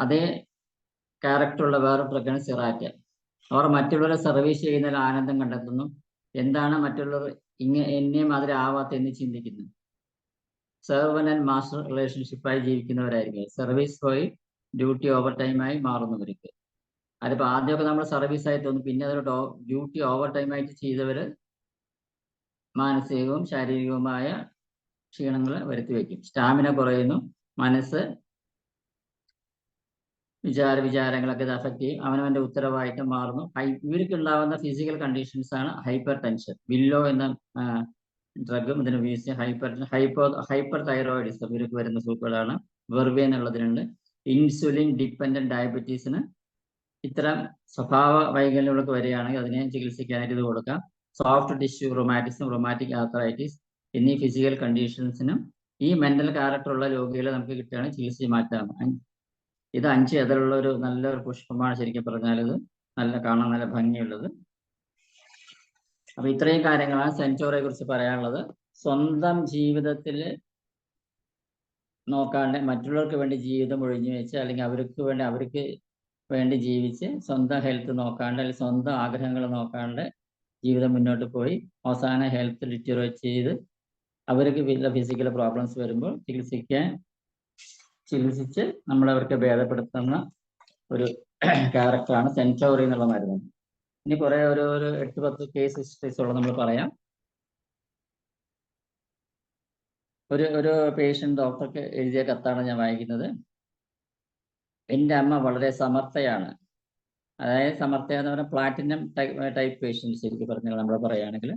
അതേ ക്യാരക്ടറുള്ള വേറെ ഡ്രഗാണ് സിറാറ്റ്. അവർ മറ്റുള്ളവരെ സർവീസ് ചെയ്യുന്നതിൽ ആനന്ദം കണ്ടെത്തുന്നു. എന്താണ് മറ്റുള്ളവർ എന്നെ മാതിരി ആവാത്ത എന്ന് ചിന്തിക്കുന്നു. സെർവൻ ആൻഡ് മാസ്റ്റർ റിലേഷൻഷിപ്പായി ജീവിക്കുന്നവരായിരിക്കും. സർവീസ് പോയി ഡ്യൂട്ടി ഓവർ ടൈമായി മാറുന്നവർക്ക്. അതിപ്പോൾ ആദ്യമൊക്കെ നമ്മൾ സർവീസ് ആയി തോന്നും, പിന്നെ അതൊരു ഡ്യൂട്ടി ഓവർ ടൈമായിട്ട് ചെയ്തവർ മാനസികവും ശാരീരികവുമായ ക്ഷീണങ്ങൾ വരുത്തി വയ്ക്കും. സ്റ്റാമിന കുറയുന്നു, മനസ്സ് വിചാരങ്ങളൊക്കെ ഇത് അഫക്റ്റ് ചെയ്യും. അവനവന്റെ ഉത്തരവാദിത്തം മാറുന്നു. ഇവർക്ക് ഉണ്ടാവുന്ന ഫിസിക്കൽ കണ്ടീഷൻസ് ആണ് ഹൈപ്പർ ടെൻഷൻ. വില്ലോ എന്ന ഡ്രഗും ഇതിന് ഉപയോഗിച്ച് ഹൈപ്പർ തൈറോയിഡിസം ഇവർക്ക് വരുന്ന സൂക്കുകളാണ്. വെർവേ എന്നുള്ളതിനുണ്ട്. ഇൻസുലിൻ ഡിപ്പെൻഡന്റ് ഡയബറ്റീസിന് ഇത്തരം സ്വഭാവ വൈകല്യങ്ങളൊക്കെ വരികയാണെങ്കിൽ അതിനെ ചികിത്സിക്കാനായിട്ട് ഇത് കൊടുക്കാം. സോഫ്റ്റ് ടിഷ്യൂ റൊമാറ്റിസം, റൊമാറ്റിക് ആർത്രൈറ്റിസ് എന്നീ ഫിസിക്കൽ കണ്ടീഷൻസിനും ഈ മെന്റൽ ക്യാരക്ടറുള്ള രോഗികളെ നമുക്ക് കിട്ടുകയാണെങ്കിൽ ചികിത്സിച്ച് മാറ്റാം. ഇത് 5 എതിലുള്ള ഒരു നല്ലൊരു പുഷ്പമാണ് ശരിക്കും പറഞ്ഞാൽ. ഇത് കാണാൻ നല്ല ഭംഗിയുള്ളത്. അപ്പൊ ഇത്രയും കാര്യങ്ങളാണ് സെൻചോറിയെ കുറിച്ച് പറയാനുള്ളത്. സ്വന്തം ജീവിതത്തിൽ നോക്കാണ്ട് മറ്റുള്ളവർക്ക് വേണ്ടി ജീവിതം ഒഴിഞ്ഞു വെച്ച്, അല്ലെങ്കിൽ അവർക്ക് വേണ്ടി ജീവിച്ച് സ്വന്തം ഹെൽത്ത് നോക്കാണ്ട്, അല്ലെങ്കിൽ സ്വന്തം ആഗ്രഹങ്ങൾ നോക്കാണ്ട് ജീവിതം മുന്നോട്ട് പോയി അവസാന ഹെൽത്ത് ഡിറ്റീറിയേറ്റ് ചെയ്ത് അവർക്ക് ഫിസിക്കൽ പ്രോബ്ലംസ് വരുമ്പോൾ ചികിത്സിച്ച് നമ്മളവർക്ക് ഭേദപ്പെടുത്തുന്ന ഒരു ക്യാരക്ടറാണ് സെൻചോറി എന്നുള്ള മരുന്ന്. ഇനി കുറെ ഒരു 8-10 കേസ് ഹിസ്റ്ററീസ് ഉള്ളത് നമ്മൾ പറയാം. ഒരു പേഷ്യന്റ് ഡോക്ടർക്ക് എഴുതിയ കത്താണ് ഞാൻ വായിക്കുന്നത്. എൻ്റെ അമ്മ വളരെ സമർത്ഥയാണ്. അതായത് സമർത്ഥ എന്ന് പറഞ്ഞാൽ പ്ലാറ്റിനം ടൈപ്പ് പേഷ്യൻറ്റ് ശരിക്കും പറഞ്ഞാൽ നമ്മൾ പറയുകയാണെങ്കിൽ,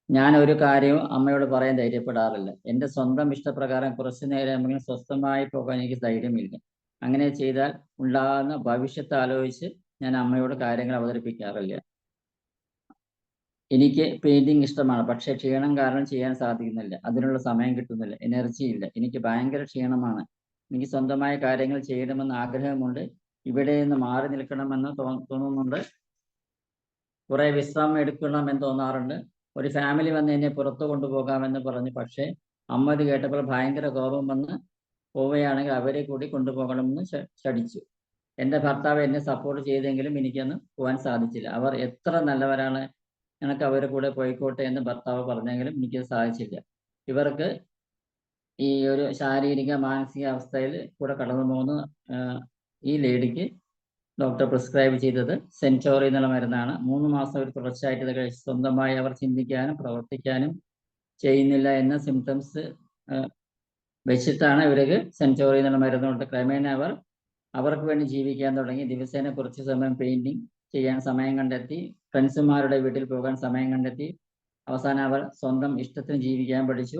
ഞാൻ ഒരു കാര്യവും അമ്മയോട് പറയാൻ ധൈര്യപ്പെടാറില്ല. എൻ്റെ സ്വന്തം ഇഷ്ടപ്രകാരം കുറച്ചു നേരമെങ്കിലും സ്വസ്ഥമായി പോകാൻ എനിക്ക് ധൈര്യമില്ല. അങ്ങനെ ചെയ്താൽ ഉണ്ടാകുന്ന ഭവിഷ്യത്ത് ആലോചിച്ച് ഞാൻ അമ്മയോട് കാര്യങ്ങൾ അവതരിപ്പിക്കാറില്ല. എനിക്ക് പെയിന്റിങ് ഇഷ്ടമാണ്, പക്ഷെ ക്ഷീണം കാരണം ചെയ്യാൻ സാധിക്കുന്നില്ല. അതിനുള്ള സമയം കിട്ടുന്നില്ല, എനർജി ഇല്ല. എനിക്ക് ഭയങ്കര ക്ഷീണമാണ്. എനിക്ക് സ്വന്തമായ കാര്യങ്ങൾ ചെയ്യണമെന്ന് ആഗ്രഹമുണ്ട്. ഇവിടെ നിന്ന് മാറി നിൽക്കണമെന്ന് തോന്നുന്നുണ്ട്. കുറെ വിശ്രമം എടുക്കണമെന്ന് തോന്നാറുണ്ട്. ഒരു ഫാമിലി വന്ന് എന്നെ പുറത്തു കൊണ്ടുപോകാമെന്ന് പറഞ്ഞു, പക്ഷേ അമ്മ ഇത് കേട്ടപ്പോൾ ഭയങ്കര കോപം വന്ന് പോവുകയാണെങ്കിൽ അവരെ കൂടി കൊണ്ടുപോകണമെന്ന് ശഠിച്ചു. എൻ്റെ ഭർത്താവ് എന്നെ സപ്പോർട്ട് ചെയ്തെങ്കിലും എനിക്കൊന്ന് പോകാൻ സാധിച്ചില്ല. അവർ എത്ര നല്ലവരാണ്, എനിക്ക് അവരുടെ കൂടെ പോയിക്കോട്ടെ എന്ന് ഭർത്താവ് പറഞ്ഞെങ്കിലും എനിക്ക് സാധിച്ചില്ല. ഇവർക്ക് ഈ ഒരു ശാരീരിക മാനസിക അവസ്ഥയിൽ കൂടെ കടന്നു പോകുന്ന ഈ ലേഡിക്ക് ഡോക്ടർ പ്രിസ്ക്രൈബ് ചെയ്തത് സെൻചോറി എന്നുള്ള മരുന്നാണ്. 3 മാസം ഒരു തുടർച്ചയായിട്ട് ഇത് കഴിച്ച് സ്വന്തമായി അവർ ചിന്തിക്കാനും പ്രവർത്തിക്കാനും ചെയ്യുന്നില്ല എന്ന സിംറ്റംസ് വെച്ചിട്ടാണ് ഇവർക്ക് സെഞ്ചുറി എന്നുള്ള മരുന്ന് കൊണ്ട് ക്രമേണ അവർക്ക് വേണ്ടി ജീവിക്കാൻ തുടങ്ങി. ദിവസേന കുറച്ച് സമയം പെയിന്റിങ് ചെയ്യാൻ സമയം കണ്ടെത്തി, ഫ്രണ്ട്സുമാരുടെ വീട്ടിൽ പോകാൻ സമയം കണ്ടെത്തി. അവസാനം അവർ സ്വന്തം ഇഷ്ടത്തിന് ജീവിക്കാൻ പഠിച്ചു.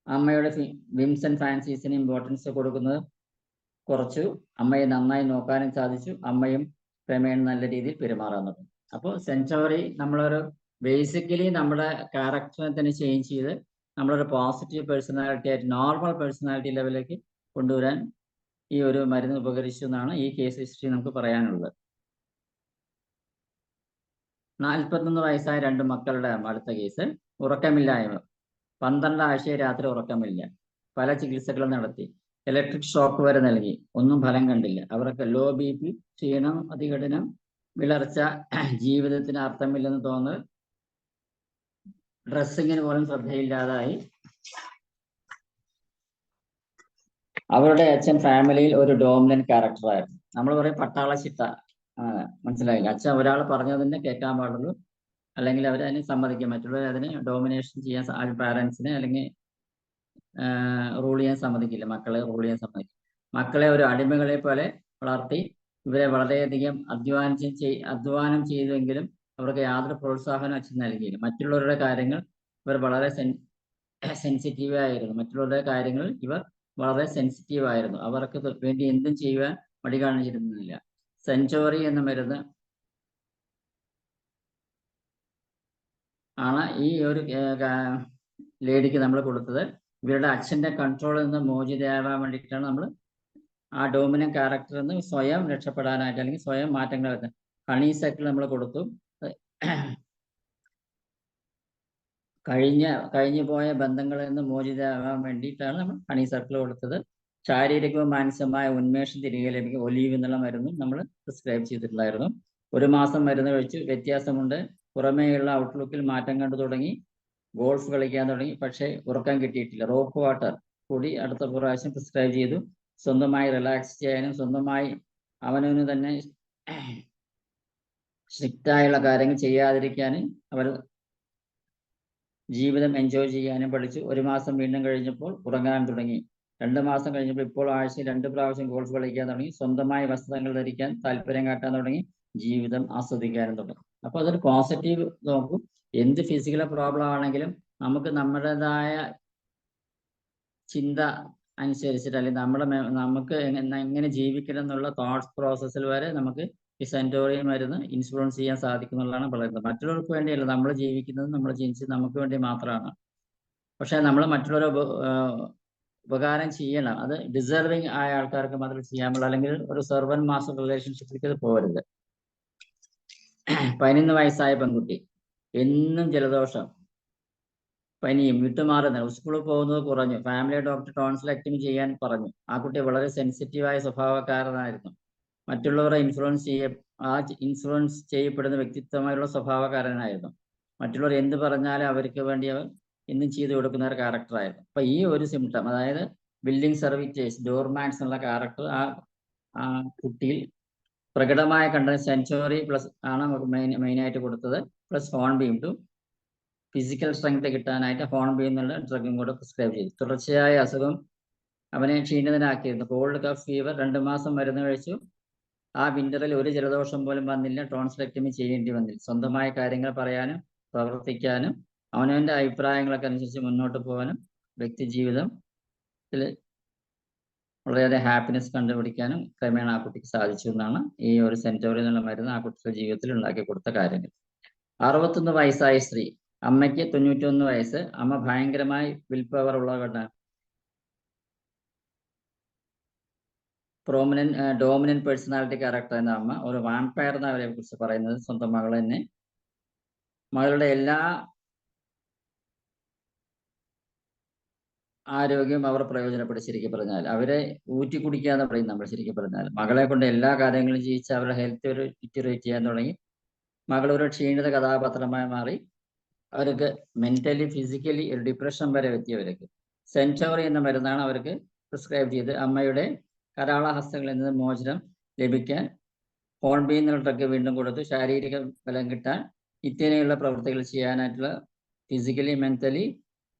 അമ്മയുടെ വിംസ് ആൻഡ് ഫാൻസീസിന് ഇമ്പോർട്ടൻസ് കൊടുക്കുന്നത് കുറച്ചു. അമ്മയെ നന്നായി നോക്കാനും സാധിച്ചു. അമ്മയും ക്രമേണ നല്ല രീതിയിൽ പെരുമാറാൻ തുടങ്ങി. അപ്പോൾ സെഞ്ചുറി നമ്മളൊരു ബേസിക്കലി നമ്മുടെ ക്യാരക്ടറിനെ തന്നെ ചേഞ്ച് ചെയ്ത് നമ്മളൊരു പോസിറ്റീവ് പേഴ്സണാലിറ്റി ആയിട്ട് നോർമൽ പേഴ്സണാലിറ്റി ലെവലിലേക്ക് കൊണ്ടുവരാൻ ഈ ഒരു മരുന്ന് ഉപകരിച്ചു എന്നാണ് ഈ കേസ് ഹിസ്റ്ററി നമുക്ക് പറയാനുള്ളത്. 41 വയസ്സായ 2 മക്കളുടെ അടുത്ത കേസ്. ഉറക്കമില്ലായ്മ. 12 ആഴ്ച രാത്രി ഉറക്കമില്ല. പല ചികിത്സകളും നടത്തി. ഇലക്ട്രിക് ഷോക്ക് വരെ നൽകി. ഒന്നും ഫലം കണ്ടില്ല. അവർക്ക് ലോ BP, ക്ഷീണം, അതികഠിനം, വിളർച്ച, ജീവിതത്തിന് അർത്ഥമില്ലെന്ന് തോന്നൽ, ഡ്രസ്സിങ്ങിന് പോലും ശ്രദ്ധയില്ലാതായി. അവരുടെ അച്ഛൻ ഫാമിലിയിൽ ഒരു ഡോമിനന്റ് ക്യാരക്ടറായിരുന്നു. നമ്മൾ പറയും പട്ടാള ചിട്ട. മനസ്സിലായില്ല. അച്ഛൻ ഒരാൾ പറഞ്ഞതിനെ കേൾക്കാൻ പാടുള്ളൂ, അല്ലെങ്കിൽ അവരതിനെ സമ്മതിക്കും. മറ്റുള്ളവർ അതിന് ഡോമിനേഷൻ ചെയ്യാൻ പാരൻസിനെ അല്ലെങ്കിൽ റൂൾ ചെയ്യാൻ സമ്മതിക്കില്ല. മക്കളെ റൂൾ ചെയ്യാൻ സമ്മതിക്കും. മക്കളെ ഒരു അടിമകളെ പോലെ വളർത്തി ഇവരെ വളരെയധികം അധ്വാനം ചെയ്തെങ്കിലും അവർക്ക് യാതൊരു പ്രോത്സാഹനം അച്ഛൻ നൽകിയില്ല. മറ്റുള്ളവരുടെ കാര്യങ്ങൾ ഇവർ വളരെ സെൻസിറ്റീവ് ആയിരുന്നു. മറ്റുള്ളവരുടെ കാര്യങ്ങൾ ഇവർ വളരെ സെൻസിറ്റീവ് ആയിരുന്നു. അവർക്ക് വേണ്ടി എന്തും ചെയ്യുവാൻ മടി കാണിച്ചിരുന്നില്ല. സെഞ്ചുറി എന്ന മരുന്ന് ആണ് ഈ ഒരു ലേഡിക്ക് നമ്മൾ കൊടുത്തത്. ഇവരുടെ അച്ഛന്റെ കൺട്രോളിൽ നിന്ന് മോചിതയാവാൻ വേണ്ടിയിട്ടാണ് നമ്മൾ ആ ഡോമിനന്റ് ക്യാരക്ടറിൽ നിന്ന് സ്വയം രക്ഷപ്പെടാനായിട്ട് അല്ലെങ്കിൽ സ്വയം മാറ്റങ്ങൾ വരുന്നത് ഹണി സൈക്കിൾ നമ്മൾ കൊടുത്തു. കഴിഞ്ഞു പോയ ബന്ധങ്ങളിൽ നിന്ന് മോചിതയാവാൻ വേണ്ടിയിട്ടാണ് നമ്മൾ ഹണി സർക്കിൾ കൊടുത്തത്. ശാരീരികവും മാനസികമായ ഉന്മേഷം തിരികെ ലഭിക്കും ഒലീവ് എന്നുള്ള മരുന്നും നമ്മൾ പ്രിസ്ക്രൈബ് ചെയ്തിട്ടുണ്ടായിരുന്നു. 1 മാസം മരുന്ന് കഴിച്ചു. വ്യത്യാസമുണ്ട്. പുറമേയുള്ള ഔട്ട്ലുക്കിൽ മാറ്റം കണ്ടു തുടങ്ങി. ഗോൾഫ് കളിക്കാൻ തുടങ്ങി. പക്ഷേ ഉറക്കം കിട്ടിയിട്ടില്ല. റോക്ക് വാട്ടർ കൂടി അടുത്ത പ്രാവശ്യം പ്രിസ്ക്രൈബ് ചെയ്തു. സ്വന്തമായി റിലാക്സ് ചെയ്യാനും സ്വന്തമായി അവനവന് തന്നെ സ്ട്രിക്റ്റായുള്ള കാര്യങ്ങൾ ചെയ്യാതിരിക്കാനും അവർ ജീവിതം എൻജോയ് ചെയ്യാനും പഠിച്ചു. 1 മാസം വീണ്ടും കഴിഞ്ഞപ്പോൾ ഉറങ്ങാൻ തുടങ്ങി. 2 മാസം കഴിഞ്ഞപ്പോൾ ഇപ്പോൾ ആഴ്ചയിൽ 2 പ്രാവശ്യം ഗോൾഫ് കളിക്കാൻ തുടങ്ങി. സ്വന്തമായി വസ്ത്രങ്ങൾ ധരിക്കാൻ താല്പര്യം കാട്ടാൻ തുടങ്ങി. ജീവിതം ആസ്വദിക്കാനും തുടങ്ങി. അപ്പോൾ അതൊരു പോസിറ്റീവ് നോക്കും. എന്ത് ഫിസിക്കൽ പ്രോബ്ലം ആണെങ്കിലും നമുക്ക് നമ്മുടേതായ ചിന്ത അനുസരിച്ചിട്ട് അല്ലെങ്കിൽ നമുക്ക് എങ്ങനെ ജീവിക്കണം എന്നുള്ള തോട്ട്സ് പ്രോസസ്സിൽ വരെ നമുക്ക് ഈ സെൻറ്റോറിയൽ മരുന്ന് ഇൻഫ്ലുവൻസ് ചെയ്യാൻ സാധിക്കുന്നുള്ളതാണ് പറയുന്നത്. മറ്റുള്ളവർക്ക് വേണ്ടിയല്ല നമ്മൾ ജീവിക്കുന്നത്. നമ്മൾ ജനിച്ചത് നമുക്ക് വേണ്ടി മാത്രമാണ്. പക്ഷെ നമ്മൾ മറ്റുള്ളവരെ ഉപകാരം ചെയ്യണം. അത് ഡിസർവിങ് ആയ ആൾക്കാർക്ക് മാത്രമേ ചെയ്യാൻ പാടുള്ളൂ. അല്ലെങ്കിൽ ഒരു സെർവന്റ് മാസ്റ്റർ റിലേഷൻഷിപ്പിലേക്ക് അത് പോകരുത്. 11 വയസ്സായ പെൺകുട്ടി. എന്നും ജലദോഷം, പനിയും വിട്ടുമാറുന്നില്ല. സ്കൂളിൽ പോകുന്നത് കുറഞ്ഞു. ഫാമിലി ഡോക്ടർ ടോൺസിലെക്ടമി ചെയ്യാൻ പറഞ്ഞു. ആ കുട്ടി വളരെ സെൻസിറ്റീവായ സ്വഭാവക്കാരനായിരുന്നു. മറ്റുള്ളവരെ ഇൻഫ്ലുവൻസ് ചെയ്യപ്പെടുന്ന വ്യക്തിത്വമായുള്ള സ്വഭാവക്കാരനായിരുന്നു. മറ്റുള്ളവർ എന്ത് പറഞ്ഞാലും അവർക്ക് വേണ്ടി അവർ എന്നും ചെയ്തു കൊടുക്കുന്ന ഒരു ക്യാരക്ടറായിരുന്നു. അപ്പൊ ഈ ഒരു സിംറ്റം, അതായത് ബിൽഡിംഗ് സർവീറ്റേഴ്സ്, ഡോർമാറ്റ്സ് എന്നുള്ള ക്യാരക്ടർ ആ കുട്ടിയിൽ പ്രകടമായ കണ്ടത്. സെഞ്ചുറി പ്ലസ് ആണ് നമുക്ക് മെയിനായിട്ട് കൊടുത്തത്. Plus hornbeam to physical strength കിട്ടാനായിട്ട് ഹോൺബീം എന്നുള്ള ഡ്രഗും കൂടെ പ്രിസ്ക്രൈബ് ചെയ്തു. തുടർച്ചയായ അസുഖം അവനെ ക്ഷീണിതനാക്കിയിരുന്നു. Called cough fever. 2 മാസം മരുന്ന് കഴിച്ചു. ആ വിന്ററിൽ ഒരു ജലദോഷം പോലും വന്നില്ല. ടോൺസിലെക്ടമി ചെയ്യേണ്ടി വന്നില്ല. സ്വന്തമായ കാര്യങ്ങൾ പറയാനും പ്രവർത്തിക്കാനും അവനവൻ്റെ അഭിപ്രായങ്ങളൊക്കെ അനുസരിച്ച് മുന്നോട്ട് പോകാനും വ്യക്തി ജീവിതത്തിൽ വളരെയേറെ ഹാപ്പിനെസ് കണ്ടുപിടിക്കാനും ക്രമേണ ആ കുട്ടിക്ക് സാധിച്ചു എന്നാണ് ഈ ഒരു സെൻറ്റോറി എന്നുള്ള മരുന്ന് ആ കുട്ടിയുടെ ജീവിതത്തിൽ ഉണ്ടാക്കി കൊടുത്ത കാര്യങ്ങൾ. 61 വയസ്സായ സ്ത്രീ. അമ്മയ്ക്ക് 91 വയസ്സ്. അമ്മ ഭയങ്കരമായി വിൽ പവർ ഉള്ളവരാണ്. ഡോമിനന്റ് പേഴ്സണാലിറ്റി ക്യാരക്ടർ എന്ന അമ്മ ഒരു വാമ്പയർ എന്ന അവരെ കുറിച്ച് പറയുന്നത്. സ്വന്തം മകൾ തന്നെ. മകളുടെ എല്ലാ ആരോഗ്യം അവർ പ്രയോജനപ്പെടും. ശരിക്കും പറഞ്ഞാൽ അവരെ ഊറ്റി കുടിക്കാന്ന് പറയും നമ്മൾ. ശരിക്കും പറഞ്ഞാൽ മകളെ കൊണ്ട് എല്ലാ കാര്യങ്ങളും ചെയ്യിച്ച് അവരുടെ ഹെൽത്ത് ഒരു ഡിറ്ററേറ്റ് ചെയ്യാൻ തുടങ്ങി. മകൾ ഒരു ക്ഷീണിത കഥാപാത്രമായി മാറി. അവർക്ക് മെന്റലി ഫിസിക്കലി ഒരു ഡിപ്രഷൻ വരെ എത്തിയവർക്ക് സെൻറ്റോറി എന്ന മരുന്നാണ് അവർക്ക് പ്രിസ്ക്രൈബ് ചെയ്ത് അമ്മയുടെ കരാളഹസ്തങ്ങളിൽ നിന്ന് മോചനം ലഭിക്കാൻ ഹോൺബീം എന്നുള്ള ഡ്രഗ് വീണ്ടും കൊടുത്തു. ശാരീരിക ബലം കിട്ടാൻ, ഇത്തരത്തിലുള്ള പ്രവൃത്തികൾ ചെയ്യാനായിട്ടുള്ള ഫിസിക്കലി മെന്റലി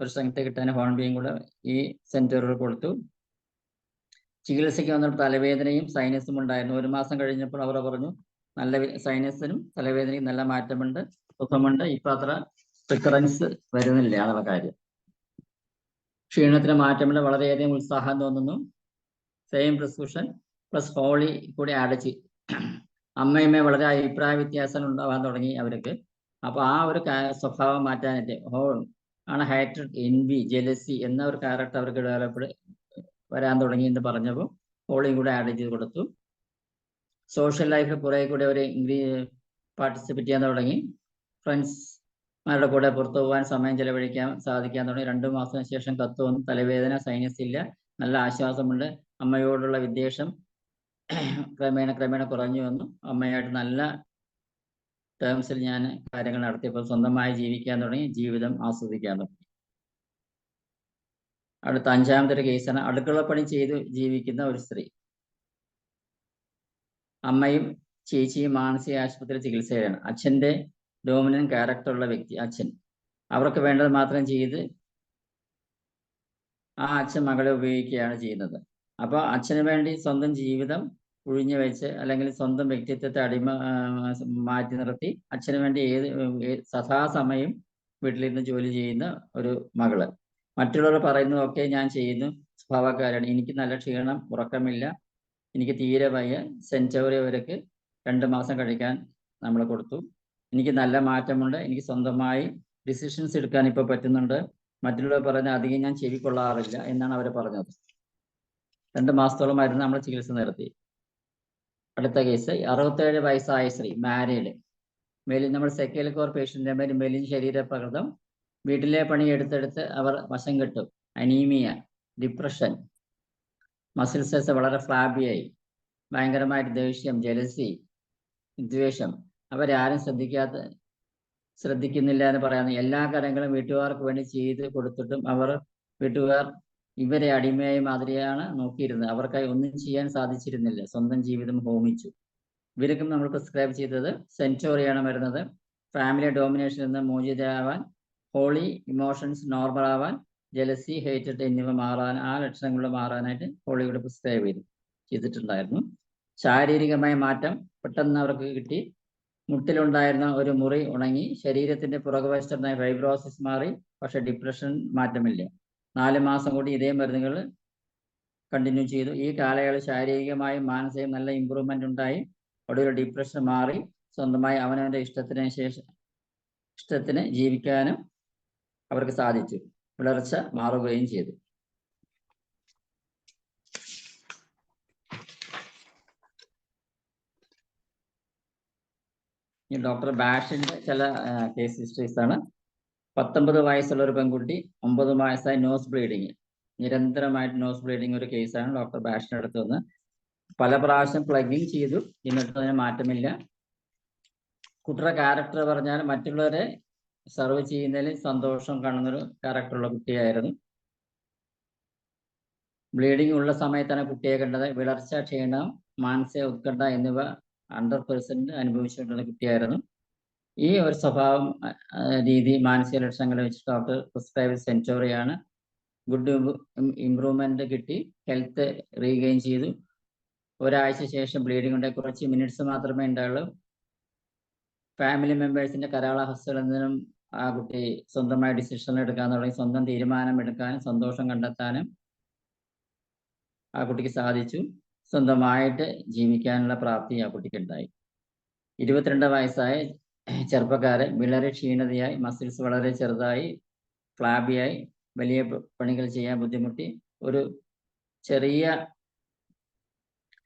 ഒരു സ്ട്രെങ്ത് കിട്ടാൻ ഹോൺബിയും കൂടെ ഈ സെന്ററുകൾ കൊടുത്തു. ചികിത്സയ്ക്ക് വന്നപ്പോൾ തലവേദനയും സൈനസും ഉണ്ടായിരുന്നു. 1 മാസം കഴിഞ്ഞപ്പോൾ അവർ പറഞ്ഞു നല്ല സൈനസിനും തലവേദനയും നല്ല മാറ്റമുണ്ട്, സുഖമുണ്ട്, ഇപ്പൊ അത്ര റിക്കറൻസ് വരുന്നില്ല എന്നുള്ള കാര്യം. ക്ഷീണത്തിന് മാറ്റമുണ്ട്, വളരെയധികം ഉത്സാഹം തോന്നുന്നു. സെയിം പ്രിസ്ക്രിപ്ഷൻ പ്ലസ് ഹോളി കൂടി ആഡ് ചെയ്തു. അമ്മയമ്മ വളരെ അഭിപ്രായ വ്യത്യാസം ഉണ്ടാവാൻ തുടങ്ങി അവർക്ക്. അപ്പൊ ആ ഒരു സ്വഭാവം മാറ്റാനായിട്ട് ആണ് ഹേറ്റഡ്, എൻവി, ജെലസി എന്ന ഒരു ക്യാരക്ടർ അവർക്ക് ഡെവലപ്പ് വരാൻ തുടങ്ങി എന്ന് പറഞ്ഞപ്പോൾ ഹോളിയും കൂടെ ആഡ് ചെയ്ത് കൊടുത്തു. സോഷ്യൽ ലൈഫിൽ കുറെ കൂടെ അവർ പാർട്ടിസിപ്പേറ്റ് ചെയ്യാൻ തുടങ്ങി. ഫ്രണ്ട്സ്മാരുടെ കൂടെ പുറത്തു പോകാൻ സമയം ചെലവഴിക്കാൻ സാധിക്കാൻ തുടങ്ങി. 2 മാസത്തിന് ശേഷം കത്ത് വന്നു, തലവേദന, സൈനസ് ഇല്ല, നല്ല ആശ്വാസമുണ്ട്, അമ്മയോടുള്ള വിദ്വേഷം ക്രമേണ കുറഞ്ഞു വന്നു, അമ്മയായിട്ട് നല്ല ടേംസിൽ ഞാൻ കാര്യങ്ങൾ നടത്തിയപ്പോൾ സ്വന്തമായി ജീവിക്കാൻ തുടങ്ങി, ജീവിതം ആസ്വദിക്കാൻ തുടങ്ങി. അടുത്ത 5ാമത്തെ ഒരു കേസാണ് അടുക്കളപ്പണി ചെയ്ത് ജീവിക്കുന്ന ഒരു സ്ത്രീ. അമ്മയും ചേച്ചിയും മാനസിക ആശുപത്രി ചികിത്സയിലാണ്. അച്ഛൻ്റെ ഡോമിനന്റ് ക്യാരക്ടറുള്ള വ്യക്തി അച്ഛൻ. അവർക്ക് വേണ്ടത് മാത്രം ചെയ്ത് ആ അച്ഛൻ മകളെ ഉപയോഗിക്കുകയാണ് ചെയ്യുന്നത്. അപ്പോൾ അച്ഛന് വേണ്ടി സ്വന്തം ജീവിതം ഒഴിഞ്ഞു വെച്ച് അല്ലെങ്കിൽ സ്വന്തം വ്യക്തിത്വത്തെ മാറ്റി നിർത്തി അച്ഛന് വേണ്ടി സദാസമയം വീട്ടിലിരുന്ന് ജോലി ചെയ്യുന്ന ഒരു മകള്. മറ്റുള്ളവർ പറയുന്നതൊക്കെ ഞാൻ ചെയ്യുന്നു, സ്വഭാവക്കാരാണ്. എനിക്ക് നല്ല ക്ഷീണം, ഉറക്കമില്ല, എനിക്ക് തീരെ വയ്യ. സെൻറ്റോറി അവർക്ക് 2 മാസം കഴിക്കാൻ നമ്മൾ കൊടുത്തു. എനിക്ക് നല്ല മാറ്റമുണ്ട്, എനിക്ക് സ്വന്തമായി ഡിസിഷൻസ് എടുക്കാൻ ഇപ്പോൾ പറ്റുന്നുണ്ട്. മറ്റുള്ളവർ പറയുന്ന അധികം ഞാൻ ചെവിക്കൊള്ളാറില്ല എന്നാണ് അവർ പറഞ്ഞത്. 2 മാസത്തോളം മരുന്ന് നമ്മൾ ചികിത്സ നടത്തി. അടുത്ത കേസ് 67 വയസ്സായ സ്ത്രീ, മാരീഡ്. നമ്മൾ സെക്കൽ കോർ പേഷ്യൻ്റെ മേൽ മെലിഞ്ഞ ശരീരപ്രകൃതം, വീട്ടിലെ പണി എടുത്തെടുത്ത് അവർ വശം കെട്ടു, അനീമിയ, ഡിപ്രഷൻ, മസിൽസ് വളരെ ഫ്ലാബിയായി, ഭയങ്കരമായിട്ട് ദേഷ്യം, ജലസി, വിദ്വേഷം. അവരാരും ശ്രദ്ധിക്കുന്നില്ല എന്ന് പറയുന്നു. എല്ലാ കാര്യങ്ങളും വീട്ടുകാർക്ക് വേണ്ടി ചെയ്ത് കൊടുത്തിട്ടും വീട്ടുകാർ ഇവരെ അടിമയായി മാതിരിയാണ് നോക്കിയിരുന്നത്. അവർക്കായി ഒന്നും ചെയ്യാൻ സാധിച്ചിരുന്നില്ല. സ്വന്തം ജീവിതം ഹോമിച്ചു. ഇവർക്കും നമ്മൾ പ്രിസ്ക്രൈബ് ചെയ്തത് സെൻറ്റോറിയാണ് വരുന്നത്. ഫാമിലി ഡോമിനേഷനിൽ നിന്ന് മോചിതയാവാൻ, ഹോളി, ഇമോഷൻസ് നോർമൽ ആവാൻ, ജലസി, ഹേറ്റഡ് എന്നിവ മാറാൻ, ആ ലക്ഷണങ്ങൾ മാറാനായിട്ട് ഹോളിയുടെ പ്രിസ്ക്രൈബ് ചെയ്തിട്ടുണ്ടായിരുന്നു. ശാരീരികമായ മാറ്റം പെട്ടെന്ന് അവർക്ക് കിട്ടി. മുട്ടിലുണ്ടായിരുന്ന ഒരു മുറി ഉണങ്ങി, ശരീരത്തിന്റെ പുറകുവശത്തുണ്ടായ ഫൈബ്രോസിസ് മാറി, പക്ഷെ ഡിപ്രഷൻ മാറ്റമില്ല. 4 മാസം കൂടി ഇതേ മരുന്നുകൾ കണ്ടിന്യൂ ചെയ്തു. ഈ കാലയളവിൽ ശാരീരികമായും മാനസികവും നല്ല ഇമ്പ്രൂവ്മെന്റ് ഉണ്ടായി. ഒടുവിൽ ഡിപ്രഷൻ മാറി, സ്വന്തമായി അവനവന്റെ ഇഷ്ടത്തിന് ജീവിക്കാനും അവർക്ക് സാധിച്ചു. വളർച്ച മാറുകയും ചെയ്തു. ഈ ഡോക്ടർ ബാഷിന്റെ ചില കേസ് ഹിസ്റ്ററീസ് ആണ്. 19 വയസ്സുള്ള ഒരു പെൺകുട്ടി, 9 വയസ്സായി നോസ് ബ്ലീഡിങ്, നിരന്തരമായിട്ട് നോസ് ബ്ലീഡിങ് ഒരു കേസാണ് ഡോക്ടർ ബാഷിന്റെ അടുത്ത് വന്ന്. പല പ്രാവശ്യം പ്ലഗിങ് ചെയ്തു, എന്നിട്ടും അതിന് മാറ്റമില്ല. കുട്ടിയുടെ ക്യാരക്ടർ പറഞ്ഞാൽ മറ്റുള്ളവരെ സർവ് ചെയ്യുന്നതിൽ സന്തോഷം കാണുന്നൊരു ക്യാരക്ടറുള്ള കുട്ടിയായിരുന്നു. ബ്ലീഡിങ് ഉള്ള സമയത്താണ് കുട്ടിയെ കണ്ടത്. വിളർച്ച, ക്ഷീണം, മാനസിക ഉത്കണ്ഠ എന്നിവ 100% അനുഭവിച്ചിട്ടുള്ള കുട്ടിയായിരുന്നു. ഈ ഒരു സ്വഭാവം, രീതി, മാനസിക ലക്ഷണങ്ങൾ വെച്ച് ഡോക്ടർ പ്രിസ്ക്രൈബ് സെൻറ്റോറിയാണ്. ഗുഡ് ഇമ്പ്രൂവ്മെന്റ് കിട്ടി, ഹെൽത്ത് റീഗെയിൻ ചെയ്തു. ഒരാഴ്ച ശേഷം ബ്ലീഡിംഗ് ഉണ്ട്, കുറച്ച് മിനിറ്റ്സ് മാത്രമേ ഉണ്ടാവുള്ളൂ. ഫാമിലി മെമ്പേഴ്സിന്റെ കരാളഹസ്തകളിൽ നിന്നും ആ കുട്ടി സ്വന്തമായി ഡിസിഷൻ എടുക്കാൻ തുടങ്ങി. സ്വന്തം തീരുമാനം എടുക്കാനും സന്തോഷം കണ്ടെത്താനും ആ കുട്ടിക്ക് സാധിച്ചു. സ്വന്തമായിട്ട് ജീവിക്കാനുള്ള പ്രാപ്തി ആ കുട്ടിക്ക് ഉണ്ടായി. 22 വയസ്സായ ചെറുപ്പക്കാരൻ, വളരെ ക്ഷീണതയായി, മസിൽസ് വളരെ ചെറുതായി, ഫ്ലാബിയായി, വലിയ പണികൾ ചെയ്യാൻ ബുദ്ധിമുട്ടി, ഒരു ചെറിയ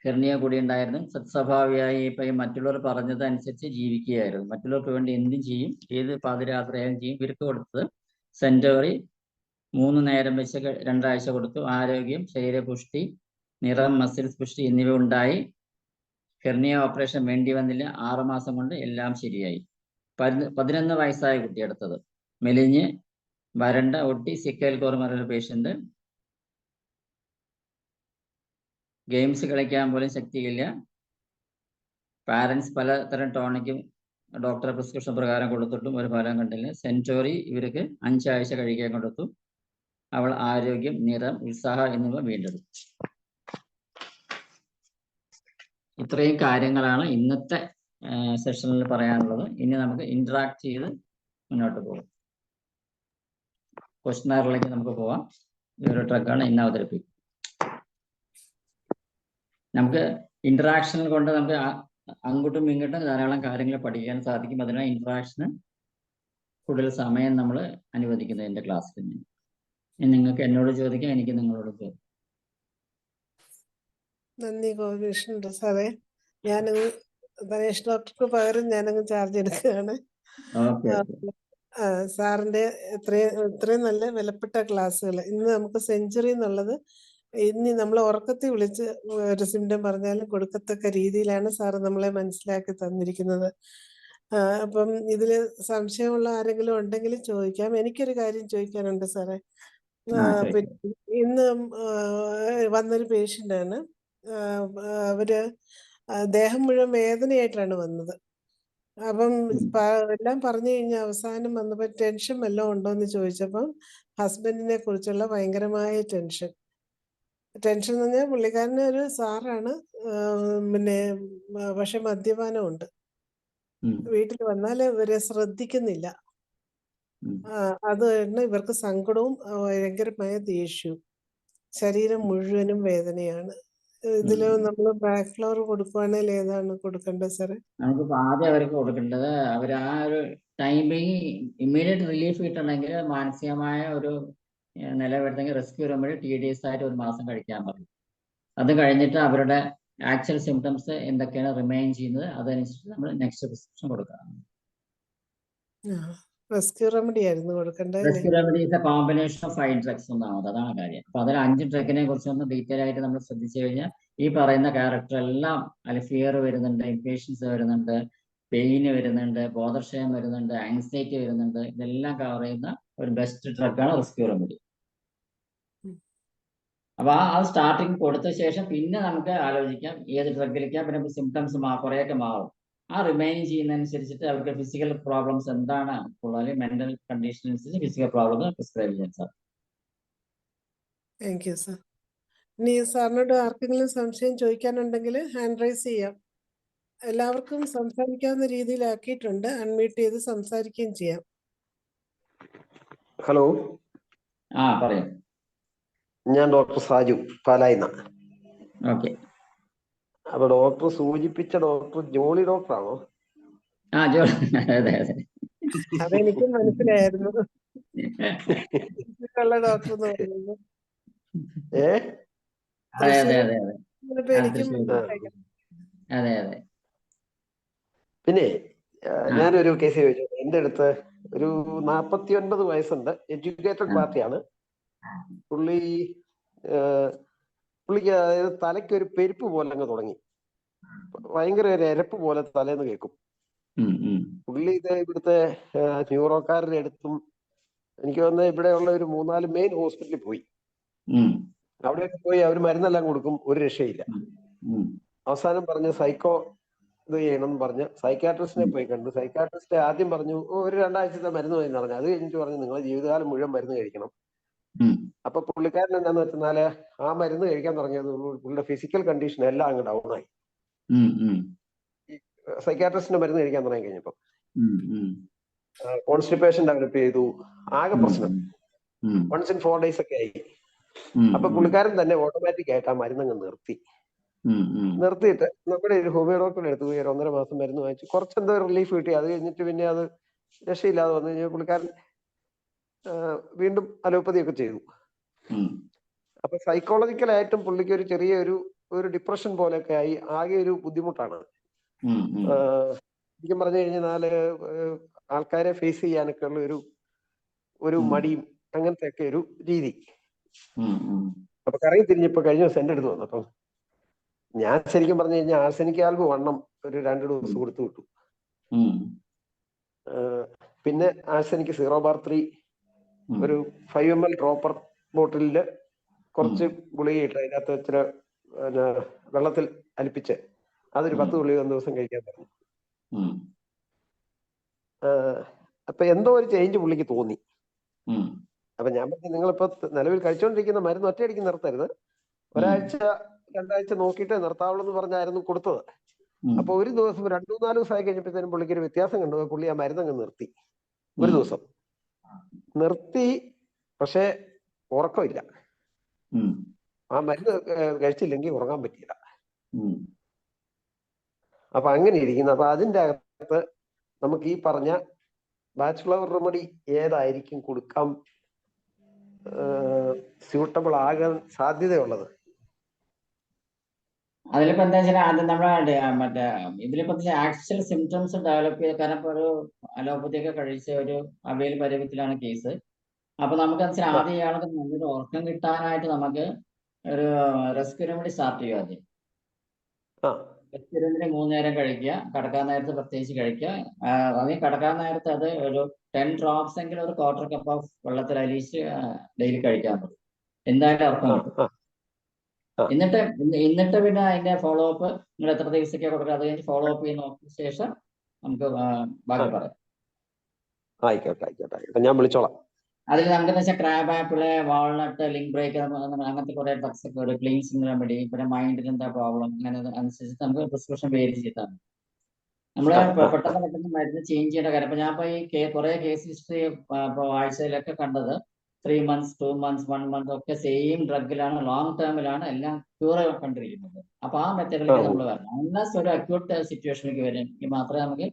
ഹെർണിയ കൂടി ഉണ്ടായിരുന്നു. സത്സ്വഭാവിയായി ഇപ്പം മറ്റുള്ളവർ പറഞ്ഞത് അനുസരിച്ച് ജീവിക്കുകയായിരുന്നു. മറ്റുള്ളവർക്ക് വേണ്ടി എന്തും ചെയ്യും, ഏത് പാതിരാത്രയായും ചെയ്യും. ഇവർക്ക് കൊടുത്തത് സെൻറ്റോറി 3 നേരം വെച്ച് 2 ആഴ്ച കൊടുത്തു. ആരോഗ്യം, ശരീരപുഷ്ടി, നിറം, മസിൽസ് പുഷ്ടി എന്നിവ ഉണ്ടായി. ഹെർണിയ ഓപ്പറേഷൻ വേണ്ടി വന്നില്ല. 6 മാസം കൊണ്ട് എല്ലാം ശരിയായി. 11 വയസ്സായ കുട്ടി എടുത്തത്, മെലിഞ്ഞ് വരണ്ട, ഒട്ടി, സിക്കൽ കോർമറൽ പേഷ്യന്റ്. ഗെയിംസ് കളിക്കാൻ പോലും ശക്തിയില്ല. പാരൻസ് പലതരം ടോണിക്കും ഡോക്ടറെ പ്രിസ്ക്രിപ്ഷൻ പ്രകാരം കൊടുത്തിട്ടും ഒരു ഫലം കണ്ടില്ല. സെൻറ്റോറി ഇവർക്ക് 5 ആഴ്ച കഴിക്കാൻ കൊടുത്തു. അവൾ ആരോഗ്യം, നിറം, ഉത്സാഹം എന്നിവ വീണ്ടെടുത്തു. ഇത്രയും കാര്യങ്ങളാണ് ഇന്നത്തെ സെഷനിൽ പറയാനുള്ളത്. ഇനി നമുക്ക് ഇന്ററാക്ട് ചെയ്ത് മുന്നോട്ട് പോകാം. ക്വസ്റ്റ്യനാറിലേക്ക് നമുക്ക് പോവാം. ഈ ഒരു ട്രക്കാണ് ഇന്ന് അവതരിപ്പിക്കും. നമുക്ക് ഇന്ററാക്ഷൻ കൊണ്ട് നമുക്ക് അങ്ങോട്ടും ഇങ്ങോട്ടും ധാരാളം കാര്യങ്ങൾ പഠിക്കാൻ സാധിക്കും. അതിനാൽ ഇന്ററാക്ഷന് കൂടുതൽ സമയം നമ്മൾ അനുവദിക്കുന്നത് എൻ്റെ ക്ലാസ്സിൽ. നിങ്ങൾക്ക് എന്നോട് ചോദിക്കാം, എനിക്ക് നിങ്ങളോട് ചോദിക്കാം. നന്ദി ഗോപികൃഷ്ണൻ സാറേ. ഞാനങ്ങ് ധനേഷ് ഡോക്ടർക്ക് പകരം ഞാനങ്ങ് ചാർജ് എടുക്കുകയാണ്. ഓക്കെ. സാറിന്റെ ഇത്രയും നല്ല വിലപ്പെട്ട ക്ലാസ്സുകൾ. ഇന്ന് നമുക്ക് സെഞ്ചുറി എന്നുള്ളത് ഇനി നമ്മൾ ഉറക്കത്തിൽ വിളിച്ച് ഒരു സിംറ്റം പറഞ്ഞാലും കൊടുക്കത്തക്ക രീതിയിലാണ് സാറ് നമ്മളെ മനസ്സിലാക്കി തന്നിരിക്കുന്നത്. അപ്പം ഇതില് സംശയമുള്ള ആരെങ്കിലും ഉണ്ടെങ്കിൽ ചോദിക്കാം. എനിക്കൊരു കാര്യം ചോദിക്കാനുണ്ട് സാറേ. പിന്നെ ഇന്ന് വന്നൊരു പേഷ്യൻ്റാണ്. അവര് ദേഹം മുഴുവൻ വേദനയായിട്ടാണ് വന്നത്. അപ്പം എല്ലാം പറഞ്ഞു കഴിഞ്ഞ അവസാനം വന്നപ്പോൾ ടെൻഷൻ വല്ലതും ഉണ്ടോയെന്ന് ചോദിച്ചപ്പം ഹസ്ബൻഡിനെ കുറിച്ചുള്ള ഭയങ്കരമായ ടെൻഷൻ എന്ന് പറഞ്ഞാൽ പുള്ളിക്കാരന് ഒരു സാറാണ്. പിന്നെ പക്ഷെ മദ്യപാനമുണ്ട്. വീട്ടിൽ വന്നാൽ ഇവരെ ശ്രദ്ധിക്കുന്നില്ല. അത് കാരണം ഇവർക്ക് സങ്കടവും ഭയങ്കരമായ ദേഷ്യവും. ശരീരം മുഴുവനും വേദനയാണ്. ഇതില് നമ്മൾ ബാക്ക് ഫ്ലോർ കൊടുക്കുവാണെങ്കിൽ ഏതാണ് കൊടുക്കേണ്ടത് സാറേ? നമുക്ക് ആദ്യം അവർക്ക് കൊടുക്കേണ്ടത് അവർ ആ ഒരു ടൈമിങ് ഇമ്മീഡിയറ്റ് റിലീഫ് കിട്ടണമെങ്കിൽ മാനസികമായ ഒരു നില വരുന്നെങ്കിൽ റെസ്ക്യൂ റെമഡി TDS ആയിട്ട് 1 മാസം കഴിക്കാൻ പറയും. അത് കഴിഞ്ഞിട്ട് അവരുടെ ആക്ച്വൽ സിംറ്റംസ് എന്തൊക്കെയാണ് റിമൈൻ ചെയ്യുന്നത് അതനുസരിച്ച് നമ്മൾ നെക്സ്റ്റ് പ്രിസ്ക്രിപ്ഷൻ കൊടുക്കാം. റെസ്ക്യൂ റെമഡി ആയിരുന്നു കൊടുക്കേണ്ടത്. Rescue remedy is A combination of 5 drugs ഒന്നാമത്. അതാണ് കാര്യം. അപ്പൊ അതിൽ 5 ഡ്രഗിനെ കുറിച്ചൊന്ന് ഡീറ്റെയിൽ ആയിട്ട് നമ്മൾ ശ്രദ്ധിച്ചു കഴിഞ്ഞാൽ ഈ പറയുന്ന ക്യാരക്ടർ എല്ലാം അതിൽ ഫിയർ വരുന്നുണ്ട്, ഇംപേഷ്യൻസ് വരുന്നുണ്ട്, പെയിന് വരുന്നുണ്ട്, ബോധക്ഷയം വരുന്നുണ്ട്, ആങ്സൈറ്റി വരുന്നുണ്ട്. ഇതെല്ലാം കവർ ചെയ്യുന്ന ഒരു ബെസ്റ്റ് ഡ്രഗാണ് റെസ്ക്യൂ റെമഡി. അപ്പൊ ആ സ്റ്റാർട്ടിങ് കൊടുത്ത ശേഷം പിന്നെ നമുക്ക് ആലോചിക്കാം ഏത് ഡ്രഗിലേക്കാം. പിന്നെ സിംറ്റംസ് കുറേയൊക്കെ മാറും. ആ റിമൈൻ ചെയ്യുന്നതനുസരിച്ചിട്ട് അവർക്ക് ഫിസിക്കൽ പ്രോബ്ലംസ് എന്താണ് ഉള്ളത്, മെന്റൽ കണ്ടീഷൻ അനുസരിച്ച് ഫിസിക്കൽ പ്രോബ്ലം പ്രിസ്ക്രൈബ് ചെയ്യാൻ സാർ. Thank you sir. ഇനി സാറിനോട് ആർക്കെങ്കിലും സംശയം ചോദിക്കാനുണ്ടെങ്കിൽ ഹാൻഡ് റൈസ് ചെയ്യാം. എല്ലാവർക്കും സംസാരിക്കാവുന്ന രീതിയിലാക്കിയിട്ടുണ്ട്. അൺമ്യൂട്ട് ചെയ്ത് സംസാരിക്കുകയും ചെയ്യാം. ഹലോ, പറയാം. ഞാൻ ഡോക്ടർ സാജു പാലായിന്ന. ഓക്കെ. അപ്പൊ ഡോക്ടർ സൂചിപ്പിച്ച ഡോക്ടർ ജോളി ഡോക്ടറാണോ? അതെ. അതെനിക്കും മനസ്സിലായിരുന്നു. ഡോക്ടർ എന്ന് പറയുന്നത് എനിക്കും അതെ. പിന്നെ ഞാനൊരു കേസ് ചോദിച്ചു. എന്റെ അടുത്ത് ഒരു 49 വയസ്സുണ്ട്, എഡ്യൂക്കേറ്റഡ് പാർട്ടിയാണ്. പുള്ളിക്ക് അതായത് തലയ്ക്ക് ഒരു പെരുപ്പ് പോലെ അങ്ങ് തുടങ്ങി. ഭയങ്കര ഒരു എരപ്പ് പോലെ തലേന്ന് കേൾക്കും. പുള്ളി ഇത് ഇവിടുത്തെ ന്യൂറോക്കാരുടെ അടുത്തും എനിക്ക് തോന്നുന്നത് ഇവിടെയുള്ള ഒരു 3-4 മെയിൻ ഹോസ്പിറ്റലിൽ പോയി. അവിടെയൊക്കെ പോയി അവർ മരുന്നെല്ലാം കൊടുക്കും, ഒരു രക്ഷയില്ല. അവസാനം പറഞ്ഞ് സൈക്കോ ഇത് ചെയ്യണം പറഞ്ഞ് സൈക്കാട്രിസ്റ്റിനെ പോയി കണ്ടു. സൈക്കാട്രിസ്റ്റ് ആദ്യം പറഞ്ഞു ഒരു 2 ആഴ്ചത്തെ മരുന്ന് മതി പറഞ്ഞു. അത് കഴിഞ്ഞിട്ട് പറഞ്ഞു നിങ്ങൾ ജീവിതകാലം മുഴുവൻ മരുന്ന് കഴിക്കണം. അപ്പൊ പുള്ളിക്കാരൻ എന്താന്ന് വെച്ചാല് ആ മരുന്ന് കഴിക്കാൻ തുടങ്ങിയത് പുള്ളിയുടെ ഫിസിക്കൽ കണ്ടീഷൻ എല്ലാം അങ്ങ് ഡൗൺ ആയി. സൈക്കാട്രിസ്റ്റിന്റെ മരുന്ന് കഴിക്കാൻ തുടങ്ങി കഴിഞ്ഞപ്പോ കോൺസ്റ്റിപ്പേഷൻ ഡെവലപ്പ് ചെയ്തു, ആകെ പ്രശ്നം. 1 in 4 days ഒക്കെ ആയി. അപ്പൊ പുള്ളിക്കാരൻ തന്നെ ഓട്ടോമാറ്റിക് ആയിട്ട് ആ മരുന്നങ്ങ് നിർത്തിയിട്ട് നമ്മുടെ ഒരു ഹോമിയോ ഡോക്ടറെ അടുത്ത് പോയി 1.5 മാസം മരുന്ന് വാങ്ങിച്ചു. കുറച്ചെന്തോ റിലീഫ് കിട്ടി. അത് കഴിഞ്ഞിട്ട് പിന്നെ അത് രക്ഷയില്ലാതെ വന്നു കഴിഞ്ഞാൽ പുള്ളിക്കാരൻ വീണ്ടും അലോപ്പതി ഒക്കെ ചെയ്തു. അപ്പൊ സൈക്കോളജിക്കലായിട്ടും പുള്ളിക്ക് ഒരു ചെറിയ ഒരു ഡിപ്രഷൻ പോലെയൊക്കെ ആയി, ആകെ ഒരു ബുദ്ധിമുട്ടാണ്. ശരിക്കും പറഞ്ഞു കഴിഞ്ഞാൽ ആൾക്കാരെ ഫേസ് ചെയ്യാനൊക്കെ ഉള്ള ഒരു മടിയും അങ്ങനത്തെ ഒക്കെ ഒരു രീതി. അപ്പൊ കറങ്ങി തിരിഞ്ഞപ്പോ കഴിഞ്ഞ ദിവസം എന്റെ അടുത്ത് വന്നു. അപ്പം ഞാൻ ശരിക്കും പറഞ്ഞു കഴിഞ്ഞാൽ ആർസെനിക് ആൽബ് വണ്ണം ഒരു 2 ഡോസ് കൊടുത്തു വിട്ടു. പിന്നെ ആർസെനിക് 0/3 ഒരു 5 ml ഡ്രോപ്പർ ബോട്ടിലില് കുറച്ച് ഗുളിക ഇട്ട് അതിനകത്ത് ഇച്ചിരി വെള്ളത്തിൽ അലിപ്പിച്ച് അതൊരു 10 ഗുളിക 1 ദിവസം കഴിക്കാൻ പറഞ്ഞു. അപ്പൊ എന്തോ ഒരു ചേഞ്ച് പുള്ളിക്ക് തോന്നി. ഉം. അപ്പൊ ഞാൻ പറഞ്ഞു, നിങ്ങളിപ്പോ നിലവിൽ കഴിച്ചുകൊണ്ടിരിക്കുന്ന മരുന്ന് ഒറ്റയടിക്ക് നിർത്തരുത്, ഒരാഴ്ച 2 ആഴ്ച നോക്കിയിട്ടേ നിർത്താവുള്ളൂ എന്ന് പറഞ്ഞായിരുന്നു കൊടുത്തത്. അപ്പൊ ഒരു ദിവസം 2-4 ദിവസമായി കഴിഞ്ഞപ്പോഴത്തേനും പുള്ളിക്ക് ഒരു വ്യത്യാസം കണ്ടു. പുള്ളി ആ മരുന്നങ്ങ് നിർത്തി. ഒരു ദിവസം നിർത്തി, പക്ഷെ ഉറക്കമില്ല. ആ മരുന്ന് കഴിച്ചില്ലെങ്കിൽ ഉറങ്ങാൻ പറ്റില്ല. അപ്പൊ അങ്ങനെ ഇരിക്കുന്നു. അപ്പൊ അതിൻ്റെ അകത്ത് നമുക്ക് ഈ പറഞ്ഞ ബാച്ചുലർ റെമഡി ഏതായിരിക്കും കൊടുക്കാൻ സ്യൂട്ടബിൾ ആകാൻ സാധ്യതയുള്ളത്? അതിലിപ്പോ എന്താ വെച്ചാൽ ആദ്യം നമ്മളെ മറ്റേ ഇതിലിപ്പോ ആക്ച്വൽ സിംറ്റംസ് ഡെവലപ്പ് ചെയ്ത്, കാരണം ഇപ്പൊ ഒരു അലോപ്പതി ഒക്കെ കഴിച്ച ഒരു അവയിൽ പരുവത്തിലാണ് കേസ്. അപ്പൊ നമുക്ക് വെച്ചാൽ ആദ്യം ഇയാൾക്ക് നല്ലൊരു ഉറക്കം കിട്ടാനായിട്ട് നമുക്ക് ഒരു റെസ്ക്യൂ റെമഡി സ്റ്റാർട്ട് ചെയ്യും. ആദ്യം റെസ്ക്യൂ റെമഡി 3 നേരം കഴിക്കുക, കിടക്കാൻ നേരത്ത് പ്രത്യേകിച്ച് കഴിക്കുക. ആദ്യം കിടക്കാൻ നേരത്ത് അത് ഒരു 10 ഡ്രോപ്സ് എങ്കിലും ഒരു 1/4 കപ്പ് ഓഫ് വെള്ളത്തിൽ അലിയിച്ച് ഡെയിലി കഴിക്കാൻ പറ്റും. എന്തായാലും ഉറക്കം കിട്ടും. എന്നിട്ട് പിന്നെ അതിന്റെ ഫോളോ അപ്പ് നിങ്ങൾ എത്ര ദിവസമൊക്കെ കൊടുക്കുക, അത് കഴിഞ്ഞ് ഫോളോ അപ്പ് ചെയ്ത് നോക്കിയ ശേഷം നമുക്ക് ബാക്കി പറയാം. ആയിക്കോട്ടെ, ഞാൻ വിളിച്ചോളാം. അതിൽ നമുക്ക് വെച്ചാൽ ക്രാബ് ആപ്പിള്, വാൾനട്ട്, ലിങ്ക് ബ്രേക്ക്, അങ്ങനത്തെ കുറെ ഡ്രഗ്സ് ഒക്കെ ഒരു ക്ലീൻസിങ് റെമഡി, പിന്നെ മൈൻഡിന് എന്താ പ്രോബ്ലം, അങ്ങനെ അനുസരിച്ച് നമുക്ക് പ്രിസ്ക്രിപ്ഷൻ വേരി ചെയ്താൽ മതി. നമ്മള് പെട്ടെന്ന് മരുന്ന് ചേഞ്ച് ചെയ്യേണ്ട കാര്യം. അപ്പൊ ഞാൻ ഇപ്പൊ ഈ കുറെ കേസ് ഹിസ്റ്ററി ഇപ്പൊ ആഴ്ചയിലൊക്കെ കണ്ടത് 3 months, 2 months, 1 month ഒക്കെ സെയിം ഡ്രഗിലാണ്, ലോങ് ടേമിലാണ് എല്ലാം ക്യൂർ കണ്ടിരിക്കുന്നത്. അപ്പൊ ആ മെത്തേഡിലേക്ക് നമ്മൾ വരണം. അൺലെസ് ഒരു അക്യൂട്ട് സിറ്റുവേഷനിലേക്ക് വരണമെങ്കിൽ മാത്രമേ നമുക്ക്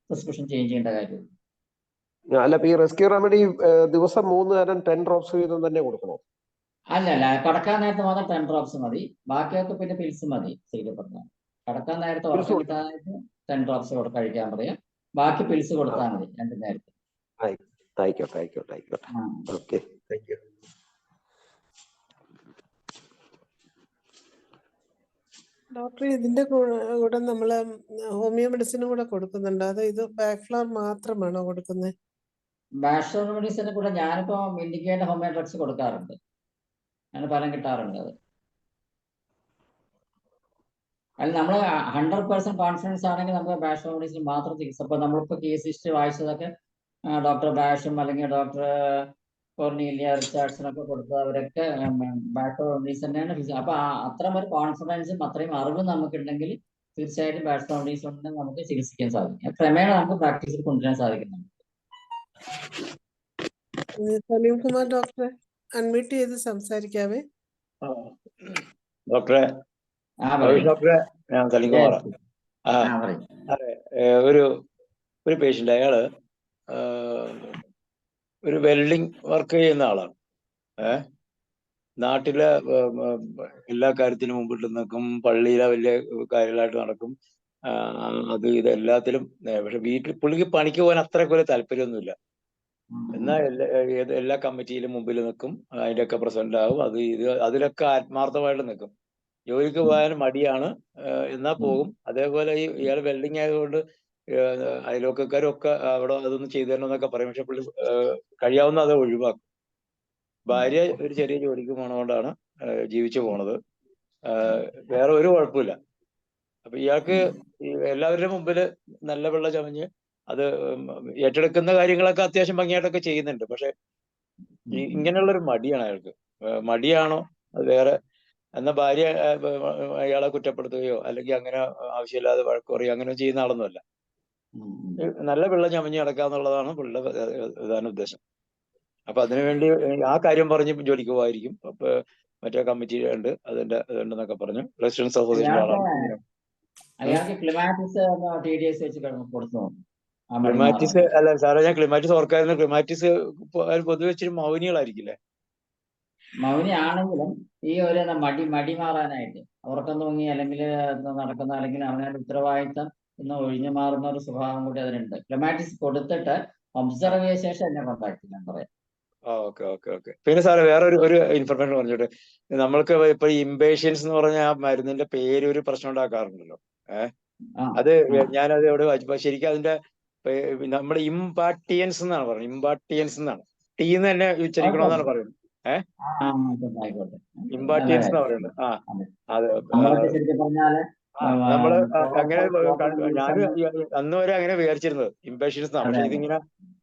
പ്രിസ്ക്രിപ്ഷൻ ചേഞ്ച് ചെയ്യേണ്ട കാര്യമുള്ളൂ. അല്ല, ഈ റെസ്ക്യൂ റെമഡി ദിവസം 3 നേരം 10 ഡ്രോപ്സ് വീതം തന്നെ കൊടുക്കണോ? അല്ല, കടക്കാൻ നേരത്ത് മാത്രം 10 ഡ്രോപ്സ് മതി, ബാക്കിയൊക്കെ പിന്നെ പിൽസ് മതി. ശരിക്കും പറഞ്ഞാൽ കടക്കാൻ നേരത്ത് ഉറക്കം കിട്ടാനായിട്ട് 10 ഡ്രോപ്സ് കഴിക്കാൻ പറയാം, ബാക്കി പിൽസ് കൊടുത്താൽ മതി 2 നേരത്തെ. ആയിക്കോട്ടെ. Okay, thank you. ഡോക്ടർ, ഇതിന്റെ കൂടെ നമ്മള് ഹോമിയോ മെഡിസിനും കൂടെ കൊടുക്കുന്നുണ്ട്. അത് ഇത് ബാക്ക് ഫ്ലവർ മാത്രമാണോ കൊടുക്കുന്നത്? ബാച്ചുലർ റെമഡീസിന്റെ കൂടെ ഞാനിപ്പോ ഇൻഡിക്കേറ്റ് ഹോമിയോ ഡ്രഗ്സ് കൊടുക്കാറുണ്ട്, അതിന് ഫലം കിട്ടാറുണ്ട്. അത് നമ്മൾ 100% കോൺഫിഡൻസ് ആണെങ്കിൽ നമുക്ക് ബാച്ചുലർ റെമഡീസിന് മാത്രം ചികിത്സ. അപ്പൊ നമ്മളിപ്പോ കേസ് ഹിസ്റ്ററി വായിച്ചതൊക്കെ ഡോക്ടർ ബാഷും അല്ലെങ്കിൽ ഡോക്ടർ കൊർണീലിയ റിച്ചാർഡ്സിനൊക്കെ കൊടുത്തവരൊക്കെ ബാച്ചുലർ റെമഡീസ് തന്നെയാണ്. അപ്പൊ അത്രയും ഒരു കോൺഫിഡൻസും അത്രയും അറിവും നമുക്കുണ്ടെങ്കിൽ തീർച്ചയായിട്ടും ബാച്ചുലർ റെമഡീസ് കൊണ്ട് നമുക്ക് ചികിത്സിക്കാൻ സാധിക്കും. ക്രമേണ നമുക്ക് പ്രാക്ടീസിൽ കൊണ്ടുവരാൻ സാധിക്കുന്നുണ്ട്. സലീം കുമാർ ഡോക്ടറെ അൺമ്യൂട്ട് ചെയ്ത് സംസാരിക്കാവേ. ഡോക്ടറെ, ഞാൻ സലീം കുമാറാ. അതെ, ഒരു പേഷ്യന്റ്, അയാള് ഒരു വെൽഡിങ് വർക്ക് ചെയ്യുന്ന ആളാണ്. നാട്ടിലെ എല്ലാ കാര്യത്തിനും മുമ്പിട്ട് നിൽക്കും, പള്ളിയിലെ വലിയ കാര്യങ്ങളായിട്ട് നടക്കും, അത് ഇത് എല്ലാത്തിലും. പക്ഷെ വീട്ടിൽ പുള്ളിക്ക് പണിക്ക് പോകാൻ അത്രയ്ക്ക് ഒരു താല്പര്യമൊന്നുമില്ല. എന്നാൽ എല്ലാ കമ്മിറ്റിയിലും മുമ്പിൽ നിൽക്കും, അതിൻ്റെയൊക്കെ പ്രസിഡന്റ് ആവും, അത് ഇത് അതിലൊക്കെ ആത്മാർത്ഥമായിട്ട് നിൽക്കും. ജോലിക്ക് പോകാൻ മടിയാണ്, എന്നാൽ പോകും. അതേപോലെ ഇയാൾ വെൽഡിങ് ആയതുകൊണ്ട് അയൽവക്കക്കാരും ഒക്കെ അവിടെ അതൊന്നും ചെയ്തു തരണമെന്നൊക്കെ പറയും. പക്ഷെ പുള്ളി കഴിയാവുന്ന അത് ഒഴിവാക്കും. ഭാര്യ ഒരു ചെറിയ ജോലിക്ക് പോണതുകൊണ്ടാണ് ജീവിച്ചു പോണത്. വേറെ ഒരു കുഴപ്പമില്ല. അപ്പൊ ഇയാൾക്ക് എല്ലാവരുടെ മുമ്പിൽ നല്ല വെള്ള ചമഞ്ഞ് അത് ഏറ്റെടുക്കുന്ന കാര്യങ്ങളൊക്കെ അത്യാവശ്യം ഭംഗിയായിട്ടൊക്കെ ചെയ്യുന്നുണ്ട്. പക്ഷെ ഇങ്ങനെയുള്ളൊരു മടിയാണ് അയാൾക്ക്. മടിയാണോ അത് വേറെ, എന്നാ ഭാര്യ അയാളെ കുറ്റപ്പെടുത്തുകയോ അല്ലെങ്കിൽ അങ്ങനെ ആവശ്യമില്ലാതെ വഴക്ക് പറയുകയോ അങ്ങനെ ചെയ്യുന്ന ആളൊന്നുമല്ല. നല്ല വെള്ളം ചമഞ്ഞ് നടക്കാന്നുള്ളതാണ് പുള്ളിയുടെ പ്രധാന ഉദ്ദേശം. അപ്പൊ അതിനുവേണ്ടി ആ കാര്യം പറഞ്ഞ് ജോലിക്ക് പോകാതിരിക്കും. അപ്പൊ മറ്റേ കമ്മിറ്റി ഉണ്ട്, അതിന്റെ ഇതുണ്ടെന്നൊക്കെ പറഞ്ഞു. റെസിഡൻസ് അസോസിയേഷൻ്റെ ആളാണ്. ക്ലിമാറ്റിസ് അല്ല സാറേ, ഞാൻ ക്ലിമാറ്റിസ് ഓർക്കായിരുന്നു. ക്ലിമാറ്റിസ് പൊതുവെ ഇച്ചിരി മൗനികളായിരിക്കില്ലേ? മൗനി ആണെങ്കിലും ഈ ഒരു മടി മാറാനായിട്ട് ഉറക്കം തൂങ്ങി അല്ലെങ്കിൽ നടക്കുന്ന അല്ലെങ്കിൽ അവനവന്റെ ഉത്തരവാദിത്തം ഒന്ന് ഒഴിഞ്ഞു മാറുന്ന ഒരു സ്വഭാവം കൂടി അതിനുണ്ട്. ക്ലിമാറ്റിസ് കൊടുത്തിട്ട് ഒബ്സർവ് ചെയ്ത ശേഷം എന്നെ കോൺടാക്ട് ചെയ്യാൻ പറയാം. ഓക്കെ. പിന്നെ സാറേ വേറെ ഒരു ഇൻഫർമേഷൻ പറഞ്ഞോട്ടെ. നമ്മൾക്ക് ഇപ്പൊ ഇംപേഷ്യൻസ് എന്ന് പറഞ്ഞ ആ മരുന്നിന്റെ പേര് ഒരു പ്രശ്നം ഉണ്ടാക്കാറുണ്ടല്ലോ. അത് ഞാനത് എവിടെ വായിച്ചപ്പോ ശരിക്കും അതിന്റെ നമ്മുടെ ഇമ്പാർട്ടിയൻസ് എന്നാണ് പറയുന്നത്. ഇമ്പാർട്ടിയൻസ് എന്നാണ്, ടീന്ന് തന്നെ ഉച്ചരിക്കണമെന്നാണ് പറയുന്നത്. ഇമ്പാർട്ടിയൻസ് എന്നാ പറയുന്നത്. ശരിക്കും പറഞ്ഞാല് നമ്മള് അങ്ങനെ ഞാൻ അന്ന് വരെ അങ്ങനെ വിചാരിച്ചിരുന്നത് ഇംപാഷ്യൻസ് എന്നാ. അതെ പക്ഷെ അതെ ഇതിങ്ങനെ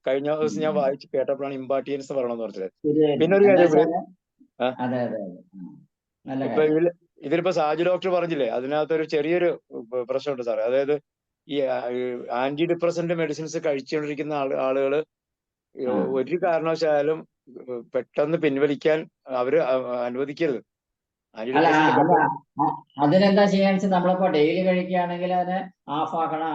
കഴിഞ്ഞ ദിവസം ഞാൻ വായിച്ച് കേട്ടപ്പോഴാണ് ഇമ്പാർട്ടിയൻസ് പറയണമെന്ന് പറഞ്ഞത്. ശരിയായിരുന്നു. പിന്നെ ഒരു എന്താ കാര്യം വെച്ചാല് ആ, അതെ അതെ അതെ നല്ല ഇപ്പൊ കാര്യം. ഇതിലിപ്പോ സാജു ഡോക്ടർ പറഞ്ഞില്ലേ, അതിനകത്തൊരു ചെറിയൊരു പ്രശ്നമുണ്ട് സാറേ. അതായത് ഈ ആന്റി ഡിപ്രസന്റ് മെഡിസിൻസ് കഴിച്ചുകൊണ്ടിരിക്കുന്ന ആളുകൾ ആ ഒരു കാരണവശാലും പെട്ടെന്ന് പിൻവലിക്കാൻ അവര് അനുവദിക്കരുത്. ആന്റി അല്ല ഡിപ്രസന്റ് അല്ല അതിനെന്താ ചെയ്യാന്ന് വെച്ചാൽ നമ്മളിപ്പോ ഡെയിലി കഴിക്കുകയാണെങ്കിൽ അതിനെ ഹാഫ് ആക്കണം,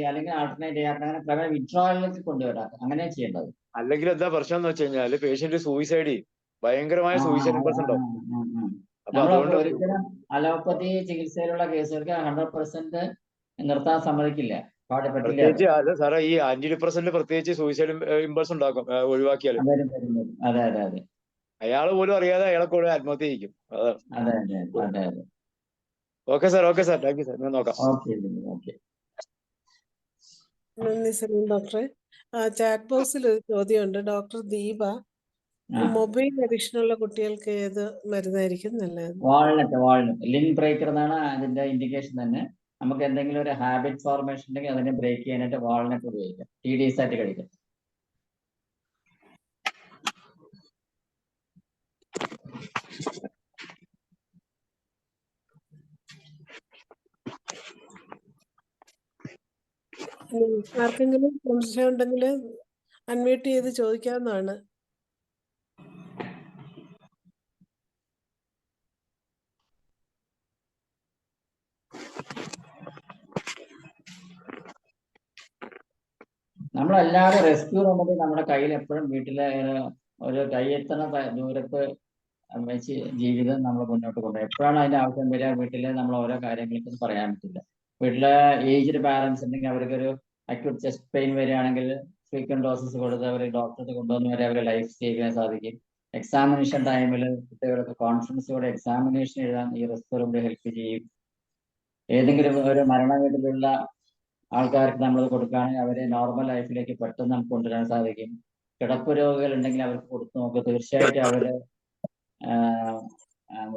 അല്ലെങ്കിൽ ആൾട്ടർനേറ്റ് ചെയ്യാൻ അങ്ങനെ പ്രകാരം വിഡ്രോയിലേക്ക് കൊണ്ടുവരാം. അങ്ങനെ ചെയ്യേണ്ടത്. അല്ലെങ്കിൽ എന്താ പ്രശ്നം എന്ന് വെച്ച് കഴിഞ്ഞാല് പേഷ്യന്റ് സൂയിസൈഡ് ചെയ്യും. ഭയങ്കരമായ ആ സൂയിസൈഡ് ഇമ്പൾസ് ഉണ്ടാവും. അപ്പൊ നമ്മൾ അതുകൊണ്ട് ഒരിക്കലും അലോപ്പതി ചികിത്സയിലുള്ള കേസുകൾക്ക് 100% നിർത്താൻ സമ്മതിക്കില്ല. പറ്റില്ല അത്. പ്രത്യേകിച്ച് അത് സാറേ ഈ ആന്റി ഡിപ്രസന്റ് പ്രത്യേകിച്ച് സൂയിസൈഡ് ഇമ്പൾസ് ഉണ്ടാക്കും ഒഴിവാക്കിയാൽ. വരും വരും വരും. അതെ അതെ അതെ അയാൾ പോലും അറിയാതെ അയാളെ കൂടെ ആത്മഹത്യ ചെയ്യിക്കും. അതാണ്. അതെ അതെ അതെ അതെ. Okay sir thank you sir. ഞാൻ നോക്കാം. Okay okay. നന്ദി സലീം ഡോക്ടറെ. ചാറ്റ് ബോക്സിൽ ഒരു ചോദ്യമുണ്ട്. ഡോക്ടർ ദീപ, ആ മൊബൈൽ അഡിക്ഷൻ ഉള്ള കുട്ടികൾക്ക് ഏത് മരുന്നായിരിക്കും നല്ലത്? വാൾനട്ട് ലിങ്ക് ബ്രേക്കർ എന്നാണ് അതിന്റെ ഇൻഡിക്കേഷൻ തന്നെ. നമുക്ക് എന്തെങ്കിലും ഒരു ഹാബിറ്റ് ഫോർമേഷൻ ഉണ്ടെങ്കിൽ അതിനെ ബ്രേക്ക് ചെയ്യാനായിട്ട് വാൾനട്ട് ഉപയോഗിക്കാം. TDS ആയിട്ട് കഴിക്കാം. ആർക്കെങ്കിലും സംശയം ഉണ്ടെങ്കിൽ അൺമ്യൂട്ട് ചെയ്ത് ചോദിക്കാവുന്നതാണ്. നമ്മളല്ലാതെ റെസ്ക്യൂ റെമഡി നമ്മുടെ കയ്യിൽ എപ്പോഴും വീട്ടിലെ ഒരു കൈയെത്തുന്ന ദൂരത്ത് വെച്ച് ജീവിതം നമ്മൾ മുന്നോട്ട് കൊണ്ടുപോകും. എപ്പോഴാണ് അതിന്റെ ആവശ്യം വരിക വീട്ടിലെ നമ്മൾ ഓരോ കാര്യങ്ങൾക്കും പറയാൻ പറ്റില്ല. വീട്ടിലെ ഏജ്ഡ് പാരന്റ്സ് ഉണ്ടെങ്കിൽ അവർക്കൊരു അക്യൂട്ട് ചെസ്റ്റ് പെയിൻ വരികയാണെങ്കിൽ ഫ്രീക്വന്റ് ഡോസസ് കൊടുത്ത് അവർ ഡോക്ടറെ കൊണ്ടുവന്ന് വരെ അവരെ ലൈഫ് സേവ് ചെയ്യാൻ സാധിക്കും. എക്സാമിനേഷൻ ടൈമിൽ കുട്ടികൾക്ക് കോൺഫിഡൻസോടെ എക്സാമിനേഷൻ എഴുതാൻ ഈ റെസ്ക്യൂ റെമഡി ഹെൽപ്പ് ചെയ്യും. ഏതെങ്കിലും ഒരു മരണ വീട്ടിലുള്ള ആൾക്കാർക്ക് നമ്മൾ കൊടുക്കുകയാണെങ്കിൽ അവരെ നോർമൽ ലൈഫിലേക്ക് പെട്ടെന്ന് നമുക്ക് കൊണ്ടുവരാൻ സാധിക്കും. കിടപ്പ് രോഗികൾ ഉണ്ടെങ്കിൽ അവർക്ക് കൊടുത്തു നോക്കുക. തീർച്ചയായിട്ടും അവര്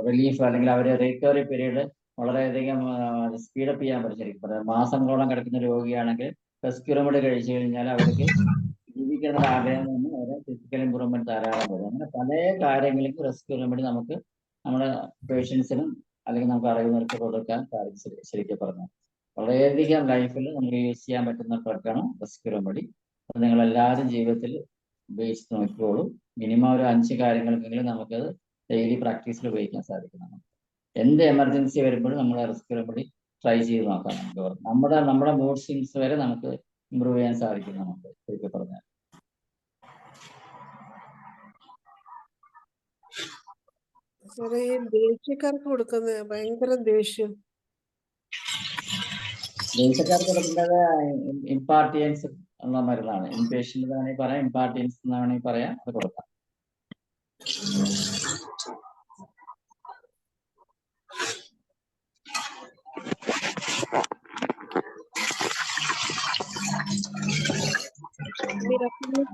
റിലീഫ് അല്ലെങ്കിൽ അവരെ റിക്കവറി പീരീഡ് വളരെയധികം സ്പീഡപ്പ് ചെയ്യാൻ പറ്റും. ശരിക്കും പറയാം, മാസങ്ങളോളം കിടക്കുന്ന രോഗിയാണെങ്കിൽ റെസ്ക്യൂ റെമഡി കഴിച്ചു കഴിഞ്ഞാൽ അവർക്ക് ജീവിക്കുന്ന ആഗ്രഹം നിന്ന് അവരെ ഫിസിക്കൽ ഇമ്പ്രൂവ്മെന്റ് ധാരാളം വരും. അങ്ങനെ പല കാര്യങ്ങൾക്കും റെസ്ക്യൂ റെമഡി നമുക്ക് നമ്മുടെ പേഷ്യൻസിനും അല്ലെങ്കിൽ നമുക്ക് അറിയുന്നവർക്ക് കൊടുക്കാൻ സാധിക്കും. ശരിക്കും പറഞ്ഞാൽ വളരെയധികം ലൈഫിൽ നമുക്ക് യൂസ് ചെയ്യാൻ പറ്റുന്ന ഡ്രഗാണ് റെസ്ക്യൂ റെമഡി. അത് നിങ്ങൾ എല്ലാവരും ജീവിതത്തിൽ ഉപയോഗിച്ച് നോക്കിക്കോളൂ. മിനിമം ഒരു 5 കാര്യങ്ങൾക്കെങ്കിലും നമുക്കത് ഡെയിലി പ്രാക്ടീസിൽ ഉപയോഗിക്കാൻ സാധിക്കുന്നതാണ്. എന്ത് എമർജൻസി വരുമ്പോഴും നമ്മൾ റെസ്ക്യൂ റെമഡി ട്രൈ ചെയ്ത് നോക്കാം. നമുക്ക് നമ്മുടെ മൂഡ് സ്വിങ്സ് വരെ നമുക്ക് ഇമ്പ്രൂവ് ചെയ്യാൻ സാധിക്കും നമുക്ക് ശരിക്കും പറഞ്ഞാൽ. സാറേ, ഈ ദേഷ്യക്കാർക്ക് കൊടുക്കുന്ന ഭയങ്കര ദേഷ്യം ദേശക്കാർക്ക് കൊടുക്കേണ്ടത് ഇമ്പാർട്ടിയൻസ് എന്ന മരുന്നാണ്. ഇൻപേഷ്യന്റ് വേണമെങ്കിൽ പറയാം, ഇമ്പാർട്ടിയൻസ് എന്ന് വേണമെങ്കിൽ പറയാം. അത് കൊടുക്കാം.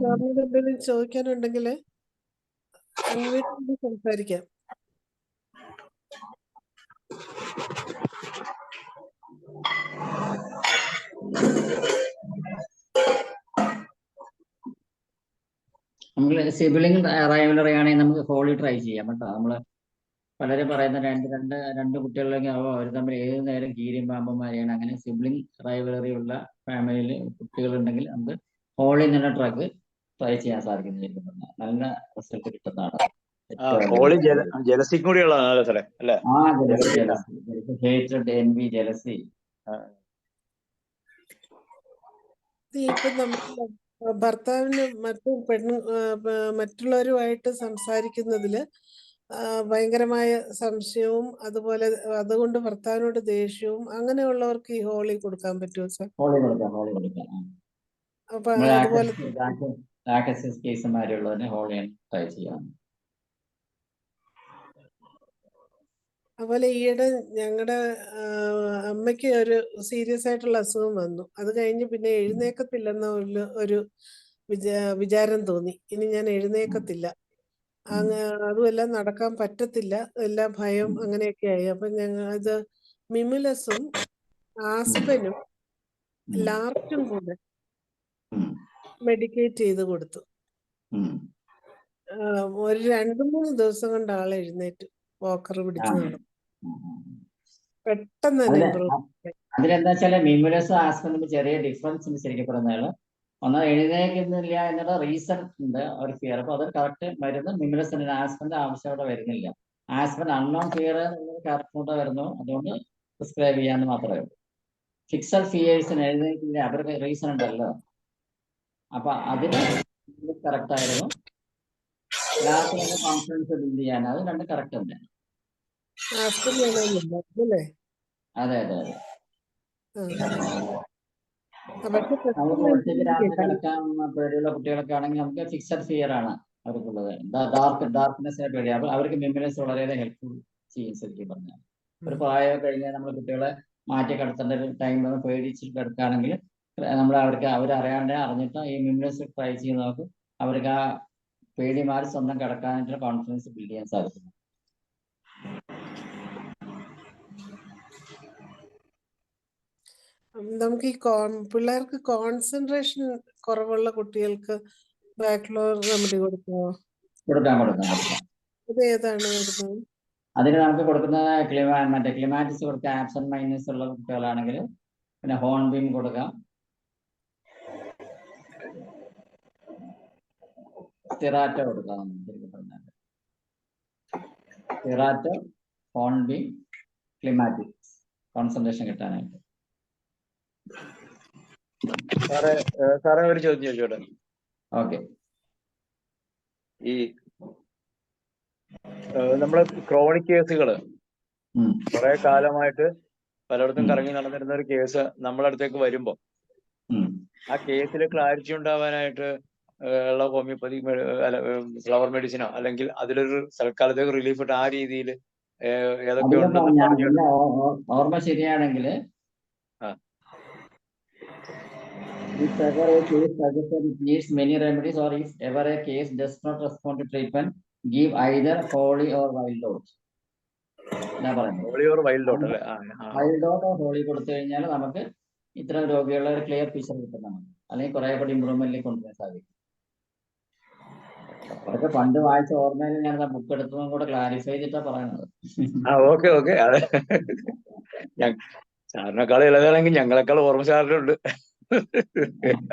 സാറിനോട് എന്തെങ്കിലും ചോദിക്കാനുണ്ടെങ്കിൽ അൺമ്യൂട്ട് ചെയ്ത് സംസാരിക്കാം. നമുക്ക് സിബിലിംഗ് റൈവലറി ആണെങ്കിൽ നമുക്ക് ഹോളി ട്രൈ ചെയ്യാം കേട്ടോ. നമ്മള് പലരും പറയുന്ന രണ്ട് കുട്ടികളിലേക്ക് അവർ തമ്മിൽ ഏത് നേരം കീരിയും പാമ്പന്മാരെയാണ്. അങ്ങനെ സിബ്ലിംഗ് റൈവലറി ഉള്ള ഫാമിലിയിൽ കുട്ടികളുണ്ടെങ്കിൽ നമുക്ക് ഹോളി എന്നുള്ള ഡ്രഗ് ട്രൈ ചെയ്യാൻ സാധിക്കും. നല്ല റിസൾട്ട് കിട്ടുന്നതാണ്. ജലസിക്കും കൂടി ഉള്ളതാണ് സാറേ അല്ലേ? Hatred, envy, jealousy. ഇപ്പൊ നമുക്ക് ഭർത്താവിന് മറ്റുള്ളവരുമായിട്ട് സംസാരിക്കുന്നതില് ഭയങ്കരമായ സംശയവും അതുപോലെ അതുകൊണ്ട് ഭർത്താവിനോട് ദേഷ്യവും അങ്ങനെയുള്ളവർക്ക് ഈ ഹോളി കൊടുക്കാൻ പറ്റുമോ സാർ? ഹോളി കൊടുക്കാം. അപ്പൊ അതുപോലെ കേസുമാരുള്ളതിനെ ഹോളി ട്രൈ ചെയ്യാം. അതുപോലെ ഈയിടെ ഞങ്ങളുടെ അമ്മയ്ക്ക് ഒരു സീരിയസ് ആയിട്ടുള്ള അസുഖം വന്നു. അത് കഴിഞ്ഞ് പിന്നെ എഴുന്നേക്കത്തില്ലെന്ന ഒരു വിചാരം തോന്നി. ഇനി ഞാൻ എഴുന്നേക്കത്തില്ല, അതുമെല്ലാം നടക്കാൻ പറ്റത്തില്ല, എല്ലാം ഭയം അങ്ങനെയൊക്കെ ആയി. അപ്പൊ ഞങ്ങൾ ഇത് മിമുലസും ആസ്പെനും ഉം, ലാർട്ടും കൂടെ ഉം, മെഡിക്കേറ്റ് ചെയ്ത് കൊടുത്തു. ഉം. ഒരു 2-3 ദിവസം കൊണ്ട് ആൾ എഴുന്നേറ്റു, വാക്കർ ആ, പിടിച്ച് നടന്നു. ഉം, ഉം. പെട്ടെന്ന് തന്നെ അതില് ഇമ്പ്രൂവ്. അതിലെന്താ വെച്ചാല് മിമുലസും ആസ്പെനും ചെറിയ ഡിഫറൻസ് ഉണ്ട് ശരിക്കും പറഞ്ഞാൽ. ഒന്നും എഴുന്നേൽക്കുന്നില്ല എന്നുള്ള റീസൺ ഉണ്ട് ഒരു ഫിയർ. അപ്പൊ അത് കറക്റ്റ് മരുന്ന് മിമുലസിന് ആസ്പെന്റെ ആവശ്യം അവിടെ വരുന്നില്ല. ആസ്പെൻ അൺനോൺ ഫിയർ എന്നുള്ളത് കറക്റ്റ് കൂടെ വരുന്നു, അതുകൊണ്ട് പ്രിസ്ക്രൈബ് ചെയ്യാന്ന് മാത്രമേ ഉള്ളൂ. ഫിക്സഡ് ഫിയേഴ്സിന് എഴുന്നേൽക്കില്ല, അവർക്ക് റീസൺ ഉണ്ടല്ലോ. അപ്പൊ അതിന് കറക്റ്റ് ആയിരുന്നു. ലാസ്റ്റ് കോൺഫിഡൻസ് ബിൽഡ് ചെയ്യാൻ അത് രണ്ട് കറക്റ്റ് തന്നെ. ആസ്പെൻ വേണമെന്നില്ല അല്ലേ? അതെ അതെ അതെ. പക്ഷെ നമുക്ക് പെട്ടെന്ന് ഒറ്റയ്ക്ക് രാത്രി കിടക്കാൻ പേടിയുള്ള കുട്ടികളൊക്കെ ആണെങ്കിൽ നമുക്ക് ഫിക്സഡ് ഫിയർ ആണ് അവർക്കുള്ളത്. ഡാർക്ക്നെസ്സിനെ പേടി. അവർക്ക് മിമുലസ് വളരെയധികം ഹെൽപ്ഫുൾ ചെയ്യും ശരിക്കും പറഞ്ഞാൽ. ഒരു പ്രായം കഴിഞ്ഞാൽ നമ്മൾ കുട്ടികളെ മാറ്റി കിടത്തേണ്ട ഒരു ടൈം പേടിച്ചിട്ട് കിടക്കുകയാണെങ്കിൽ നമ്മൾ അവരറിയാണ്ട് അറിഞ്ഞിട്ട് ഈ മിമുലസ് ട്രൈ ചെയ്ത് നോക്കും. അവർക്ക് ആ പേടി മാറി സ്വന്തം കിടക്കാനായിട്ടുള്ള കോൺഫിഡൻസ് ബിൽഡ് ചെയ്യാൻ സാധിക്കും. നമുക്ക് ഈ പിള്ളേർക്ക് കോൺസെൻട്രേഷൻ കുറവുള്ള കുട്ടികൾക്ക് ബാക്ക്ലോർ റെമഡി കൊടുക്കുമോ? കൊടുക്കാം. ഇത് ഏതാണ് വരുന്നത്? അതിന് നമുക്ക് കൊടുക്കുന്ന ക്ലിമാറ്റിസ് കൊടുക്കാം. ആബ്സെന്റ് മൈൻഡ്നെസ് ഉള്ള കുട്ടികളാണെങ്കിൽ പിന്നെ ഹോൺബീം കൊടുക്കാം. സ്റ്റിറാറ്റോ കൊടുക്കാം. ശരിക്കും പറഞ്ഞാൽ സ്റ്റിറാറ്റോ, ഹോൺബീം, ക്ലിമാറ്റിക്സ് കോൺസെൻട്രേഷൻ കിട്ടാനായിട്ട്. സാറേ ഒരു ചോദ്യം ചോദിച്ചോട്ടെ? ഓക്കെ. ഈ നമ്മളെ ക്രോണിക് കേസുകള് കുറെ കാലമായിട്ട് പലയിടത്തും കറങ്ങി നടന്നിരുന്ന ഒരു കേസ് നമ്മളെ അടുത്തേക്ക് വരുമ്പോ ആ കേസിൽ ക്ലാരിറ്റി ഉണ്ടാവാനായിട്ട് ഉള്ള ഹോമിയോപ്പതി ഫ്ലവർ മെഡിസിനോ അല്ലെങ്കിൽ അതിലൊരു തൽക്കാലത്തേക്ക് റിലീഫ് കിട്ടും ആ രീതിയിൽ ഏതൊക്കെ ഉണ്ടെന്ന് പറഞ്ഞു. ഓർമ്മ ശരിയാണെങ്കിൽ if ever a case suggested it needs many remedies, or if ever a case does not respond to treatment, give either holy or wild oat. Holy or wild oat അല്ലേ? വൈൽഡ് ഓട്ട് ഓർ ഹോളി കൊടുത്തു കഴിഞ്ഞാൽ നമുക്ക് ഇത്തരം രോഗികളുടെ ഒരു clear picture കിട്ടും നമുക്ക്, അല്ലെങ്കിൽ കുറെ കൂടി ഇമ്പ്രൂവ്മെന്റിലേക്ക് കൊണ്ടുവരാൻ സാധിക്കും. അതൊക്കെ പണ്ട് വായിച്ച ഓർമ്മയിൽ ഞാൻ ബുക്ക് എടുത്തതും കൂടെ ക്ലാരിഫൈ ചെയ്തിട്ടാ പറയുന്നത്. ഓക്കെ. അതെ, സാറിനേക്കാൾ ഇളകാണെങ്കിൽ ഞങ്ങളെക്കാൾ ഓർമ്മ സാറിനുണ്ട്.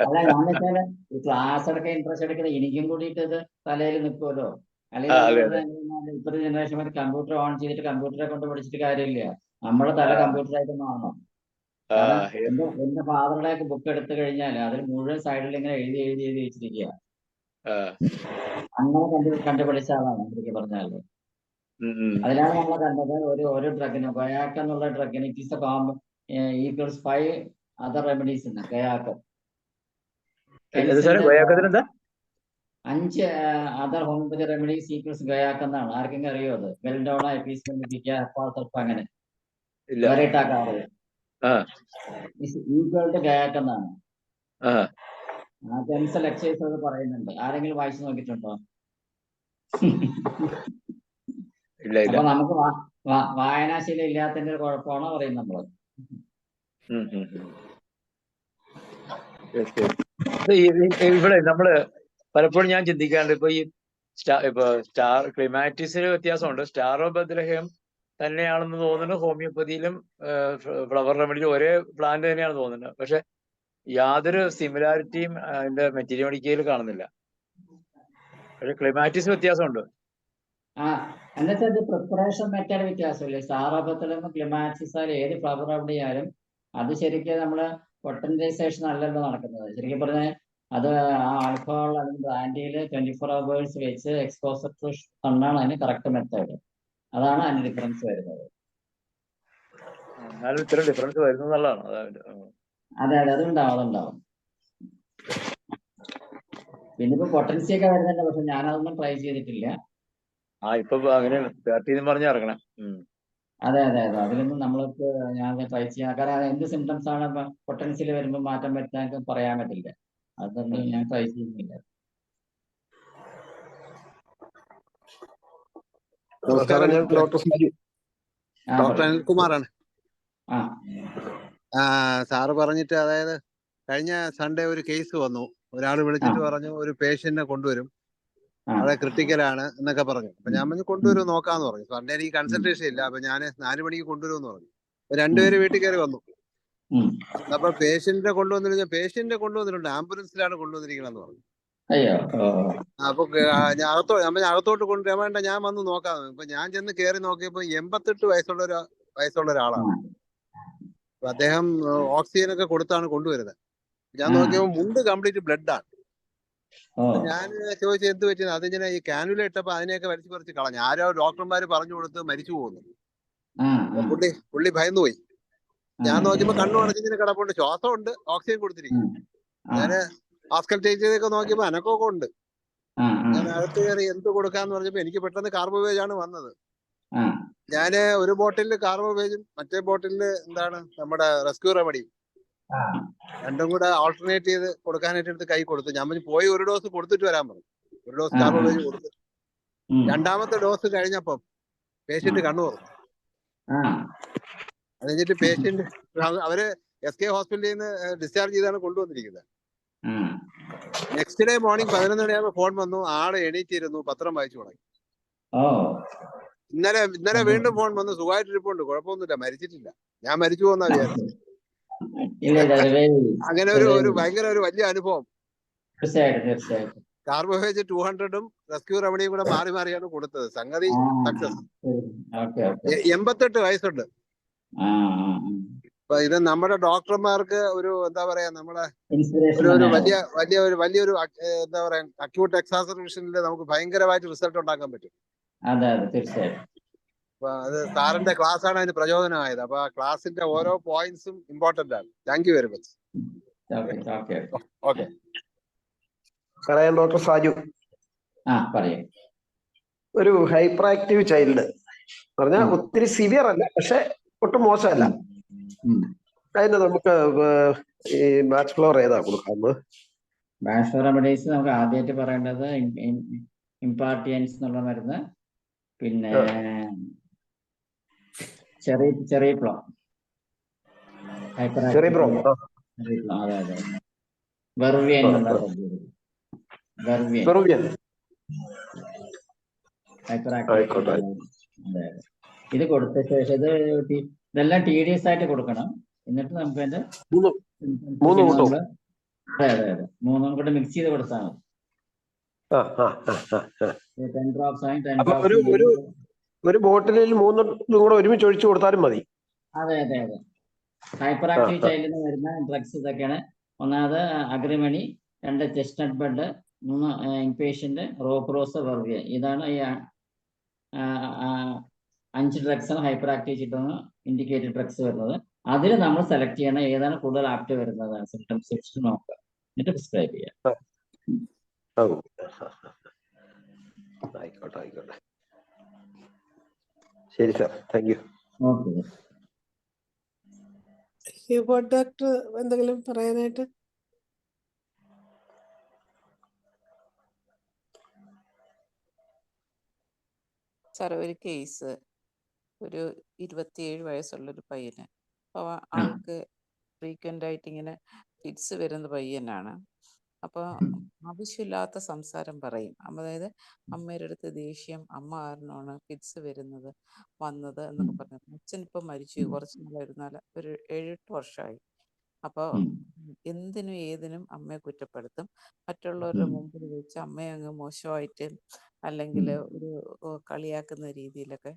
അല്ല, ഞാൻ വെച്ചാല് ക്ലാസ് എടുക്കാൻ ഇൻട്രസ്റ്റ് എടുക്കുന്നത് എനിക്കും കൂടിയിട്ട് ഇത് തലയിൽ നിൽക്കുമല്ലോ. അല്ലെങ്കിൽ ഇപ്പോഴത്തെ ജനറേഷൻ കമ്പ്യൂട്ടർ ഓൺ ചെയ്തിട്ട് കമ്പ്യൂട്ടറെ കൊണ്ട് പഠിച്ചിട്ട് കാര്യമില്ല. നമ്മുടെ തല കമ്പ്യൂട്ടറായിട്ടൊന്നും ആണോ? എന്റെ ഫാദറുടെയൊക്കെ ബുക്ക് എടുത്തു കഴിഞ്ഞാൽ അതിൽ മുഴുവൻ സൈഡിൽ ഇങ്ങനെ എഴുതി വെച്ചിരിക്കുക. അങ്ങനെ കണ്ടുപിടിച്ച ആളാണ് ശരിക്കും പറഞ്ഞാല്. അതിലാണ് നമ്മൾ കണ്ടത് ഒരു ഡ്രഗിന് ഗയാക്ക് എന്നുള്ള ഡ്രഗിന് it is equals 5 other remedies ഉണ്ട്. Guaiac 5 other homoeopathy remedies equals guaiac എന്നാണ്. ആർക്കെങ്കിലും അറിയോ അത്? ബെൽഡോണ, എപ്പിസ്മെന്റിക്ക, അങ്ങനെ വരയിട്ടാക്കാറ് ഈക്വൽ ടു ഗയാക്ക് എന്നാണ്. ആ കെമിക്കൽ എക്സൈസ് അത് പറയുന്നുണ്ട്. ആരെങ്കിലും വായിച്ചു നോക്കിയിട്ടുണ്ടോ? അപ്പൊ നമുക്ക് വായനാശീലം ഇല്ലാത്തതിന്റെ ഒരു കുഴപ്പമാണോ പറയുന്നത് നമ്മള്? ഇവിടെ നമ്മള് പലപ്പോഴും ഞാൻ ചിന്തിക്കാറുണ്ട്, ഇപ്പൊ സ്റ്റാർ ക്ലിമാറ്റിസിന് വ്യത്യാസമുണ്ട്. സ്റ്റാർ ഓഫ് ബത്ലഹേം തന്നെയാണെന്ന് തോന്നുന്നു. ഹോമിയോപ്പതിയിലും ഫ്ലവർ റെമഡിയിലും ഒരേ പ്ലാന്റ് തന്നെയാണെന്ന് തോന്നുന്നത്. പക്ഷെ യാതൊരു സിമിലാരിറ്റിയും അതിന്റെ മെറ്റീരിയോണിക്കയിൽ കാണുന്നില്ല. പക്ഷെ ക്ലിമാറ്റിസ് വ്യത്യാസമുണ്ട്. എന്നുവെച്ചാൽ പ്രിപ്പറേഷൻ മെത്തേഡ് വ്യത്യാസമില്ലേ? സ്റ്റാർ ഓഫ് ബത്ലഹേം ക്ലിമാറ്റിസ് ആയാലും ഏത് ഫ്ലവർ റെമഡി ആയാലും അത് ശരിക്കും നമ്മള് പൊട്ടൻറ്റൈസേഷൻ അല്ലല്ലോ നടക്കുന്നത്. ശരിക്കും പറഞ്ഞാൽ അത് ആ ആൽക്കഹോൾ അല്ലെങ്കിൽ ബ്രാൻഡിയിൽ 24 hours വെച്ച് എക്സ്പോസർ ടു സണ്ണാണ് അതിന് കറക്റ്റ് മെത്തേഡ്. അതാണ് അതിന് ഡിഫറൻസ് വരുന്നത്. ഇത്ര ഡിഫറൻസ് വരുന്നതാണ്. അതെ, അതുണ്ടാവും. പിന്നെ ഇപ്പൊ പൊട്ടൻസി ഒക്കെ വരുന്നുണ്ട്, പക്ഷെ ഞാനതൊന്നും ട്രൈ ചെയ്തിട്ടില്ല. ഇപ്പൊ അങ്ങനെയാണ് 30 പറഞ്ഞ ഇറങ്ങണം. അതെ. അതിലൊന്നും നമ്മൾക്ക് ഞാൻ ട്രൈ ചെയ്യാം. കാരണം എന്ത് സിംറ്റംസ് ആണ് പൊട്ടൻഷ്യൽ വരുമ്പോൾ മാറ്റം വരുത്താൻ പറയാൻ പറ്റില്ല. അതൊന്നും ഞാൻ ട്രൈ ചെയ്യുന്നില്ല. നമസ്കാരം, ഞാൻ ഡോക്ടർ അനിൽകുമാറാണ്. സാറ് പറഞ്ഞിട്ട്, അതായത് കഴിഞ്ഞ സൺഡേ ഒരു കേസ് വന്നു. ഒരാൾ വിളിച്ചിട്ട് പറഞ്ഞു ഒരു പേഷ്യന്റിനെ കൊണ്ടുവരും, വളരെ ക്രിട്ടിക്കലാണ് എന്നൊക്കെ പറഞ്ഞു. അപ്പൊ ഞാൻ പറഞ്ഞു കൊണ്ടുവരും, നോക്കാന്ന് പറഞ്ഞു. സൺഡേ എനിക്ക് കൺസൾട്ടേഷൻ ഇല്ല, അപ്പൊ ഞാൻ 4 മണിക്ക് കൊണ്ടുവരുമെന്ന് പറഞ്ഞു. രണ്ടുപേര് വീട്ടിൽ കയറി വന്നു. അപ്പൊ പേഷ്യന്റിനെ കൊണ്ടുവന്നിട്ടുണ്ട്, ആംബുലൻസിലാണ് കൊണ്ടുവന്നിരിക്കണെന്ന് പറഞ്ഞു. അപ്പൊ ഞാൻ അകത്തോട്ട് കൊണ്ടുവരാൻ വേണ്ട, ഞാൻ വന്ന് നോക്കാം. ഇപ്പൊ ഞാൻ ചെന്ന് കയറി നോക്കിയപ്പോ 88 വയസ്സുള്ള ഒരാളാണ്. അപ്പൊ അദ്ദേഹം ഓക്സിജൻ ഒക്കെ കൊടുത്താണ് കൊണ്ടുവരുന്നത്. ഞാൻ നോക്കിയപ്പോ മുണ്ട് കംപ്ലീറ്റ് ബ്ലഡ് ആണ്. ഞാൻ ചോദിച്ചു എന്ത് പറ്റിയത്? അതിങ്ങനെ ഈ കാനുല ഇട്ടപ്പോ അതിനെയൊക്കെ വലിച്ചു പറിച്ച് കളഞ്ഞു. ആരോ ഡോക്ടർമാര് പറഞ്ഞു കൊടുത്ത് മരിച്ചു പോകുന്നു. പുള്ളി ഭയന്നു പോയി. ഞാൻ നോക്കിയപ്പോ കണ്ണു അടച്ചിങ്ങനെ കിടപ്പുണ്ട്, ശ്വാസം ഉണ്ട്, ഓക്സിജൻ കൊടുത്തിരിക്കും. ഞാന് ആസ്കൽറ്റേറ്റ് ചെയ്തൊക്കെ നോക്കിയപ്പോ അനക്കമൊക്കെ ഉണ്ട്. ഞാൻ അകത്ത് കയറി എന്ത് കൊടുക്കാന്ന് പറഞ്ഞപ്പോ എനിക്ക് പെട്ടെന്ന് കാർബോവേജ് ആണ് വന്നത്. ഞാന് ഒരു ബോട്ടിലില് കാർബോവേജും മറ്റേ ബോട്ടിലില് നമ്മുടെ റെസ്ക്യൂ റെമഡിയും രണ്ടും കൂടെ ആൾട്ടർനേറ്റ് ചെയ്ത് കൊടുക്കാനായിട്ട് എടുത്ത് കൈ കൊടുത്തു. ഞാൻ പറഞ്ഞു പോയി ഒരു ഡോസ് കൊടുത്തിട്ട് വരാൻ പറഞ്ഞു. ഒരു ഡോസ് കാർബോവേജ് കൊടുത്തു. രണ്ടാമത്തെ ഡോസ് കഴിഞ്ഞപ്പം പേഷ്യന്റ് കണ്ണു തുറന്നു. അത് കഴിഞ്ഞിട്ട് പേഷ്യന്റ് അവര് SK ഹോസ്പിറ്റലിൽ നിന്ന് ഡിസ്ചാർജ് ചെയ്താണ് കൊണ്ടുവന്നിരിക്കുന്നത്. നെക്സ്റ്റ് ഡേ മോർണിംഗ് 11 മണിയാകുമ്പോൾ ഫോൺ വന്നു, ആള് എണീറ്റിരുന്നു, പത്രം വായിച്ചു തുടങ്ങി. ഇന്നലെ വീണ്ടും ഫോൺ വന്നു, സുഖമായിട്ടിരിപ്പുണ്ട്, കുഴപ്പമൊന്നുമില്ല, മരിച്ചിട്ടില്ല. ഞാൻ മരിച്ചു പോകുന്ന വിചാരിച്ചത്. അങ്ങനെ ഒരു ഭയങ്കര ഒരു വലിയ അനുഭവം. കാർബോവേജ് 200-ഉം റെസ്ക്യൂ റെമഡിയും കൂടെ മാറി മാറിയാണ് കൊടുത്തത്. സംഗതി സക്സസ്. 88 വയസ്സുണ്ട്. അപ്പൊ ഇത് നമ്മുടെ ഡോക്ടർമാർക്ക് ഒരു എന്താ പറയാ, നമ്മളെ വലിയൊരു എന്താ പറയാ, അക്യൂട്ട് എക്സാസർബേഷനിൽ നമുക്ക് ഭയങ്കരമായിട്ട് റിസൾട്ട് ഉണ്ടാക്കാൻ പറ്റും. അപ്പൊ അത് സാറിന്റെ ക്ലാസ് ആണ് അതിന് പ്രചോദനമായത്. അപ്പൊ ആ ക്ലാസിന്റെ ഓരോ പോയിന്റ്സും ഇമ്പോർട്ടന്റ് ആണ്. Thank you very much. Okay, പറയാം. ഡോക്ടർ സാജു, ഒരു ഹൈപ്പർ ആക്റ്റീവ് ചൈൽഡ് പറഞ്ഞാൽ ഒത്തിരി സിവിയർ അല്ല, പക്ഷെ ഒട്ടും മോശമല്ല. അതിന് നമുക്ക് ഈ മാച്ച് ഫ്ലോർ ഏതാ കൊടുക്കാവുന്നത്? മാച്ച് ഫ്ലോർ റെമഡീസ് നമുക്ക് ആദ്യമായിട്ട് പറയേണ്ടത് ഇംപാർട്ടിയൻസ് എന്നുള്ള മരുന്ന്, പിന്നെ ചെറിയ പ്ലം, ഹൈപ്പർ ആക്റ്റീവ്, അതെ വെർവിയൻ എന്നുള്ള ഹൈപ്പർ ആക്റ്റീവ്. ഇത് കൊടുത്ത ശേഷം ഇതെല്ലാം TDS ആയിട്ട് കൊടുക്കണം. എന്നിട്ട് നമുക്ക് അതിന്റെ അതെ മൂന്നും കൂടെ മിക്സ് ചെയ്ത് കൊടുത്താൽ മതി. 10 drops ആയി 10 drops ഒരു ബോട്ടിലിൽ 3 കൂടെ ഒരുമിച്ച് ഒഴിച്ചു കൊടുത്താലും മതി. അതെ ഹൈപ്പർ ആക്റ്റീവ് ചൈൽഡിന് വരുന്ന ഡ്രഗ്സ് ഇതൊക്കെയാണ്. ഒന്നാമത് അഗ്രിമണി, 2 ചെസ്റ്റ്നട്ട് ബഡ്, 3 ഇംപേഷ്യന്റ്, റോക്രോസ്, വെർവിയൻ. ഇതാണ് ഈ 5 ഡ്രഗ്സാണ് ഹൈപ്പർ ആക്റ്റീവ് ചിട്ടുന്ന ഇൻഡിക്കേറ്റഡ് ഡ്രഗ്സ് വരുന്നത്. അതിൽ നമ്മൾ സെലക്ട് ചെയ്യണം ഏതാണ് കൂടുതൽ ആപ്റ്റ് വരുന്നത്, സിംറ്റംസ് വെച്ചിട്ട് നോക്കുക, എന്നിട്ട് പ്രിസ്ക്രൈബ് ചെയ്യാം. ആയിക്കോട്ടെ. ശരി sir, thank U. Okay. Hubert doctor എന്തെങ്കിലും പറയാനായിട്ട്? സാർ, ഒരു കേസ്, ഒരു 27 വയസ്സുള്ളൊരു പയ്യന്. അപ്പോൾ ആൾക്ക് ഫ്രീക്വൻ്റ് ആയിട്ട് ഇങ്ങനെ ഫിറ്റ്സ് വരുന്ന പയ്യനാണ്. അപ്പോൾ ആവശ്യമില്ലാത്ത സംസാരം പറയും. അതായത് അമ്മയുടെ അടുത്ത് ദേഷ്യം, അമ്മ കാരണമാണ് ഫിറ്റ്സ് വന്നത് എന്നൊക്കെ പറഞ്ഞു. അച്ഛൻ ഇപ്പം മരിച്ചു, കുറച്ച് നാളായിരുന്നാൽ ഒരു 7-8 വർഷമായി. അപ്പോൾ എന്തിനും ഏതിനും അമ്മയെ കുറ്റപ്പെടുത്തും. മറ്റുള്ളവരുടെ മുമ്പിൽ വെച്ച് അമ്മയെ അങ്ങ് മോശമായിട്ട് അല്ലെങ്കിൽ ഒരു കളിയാക്കുന്ന രീതിയിലൊക്കെ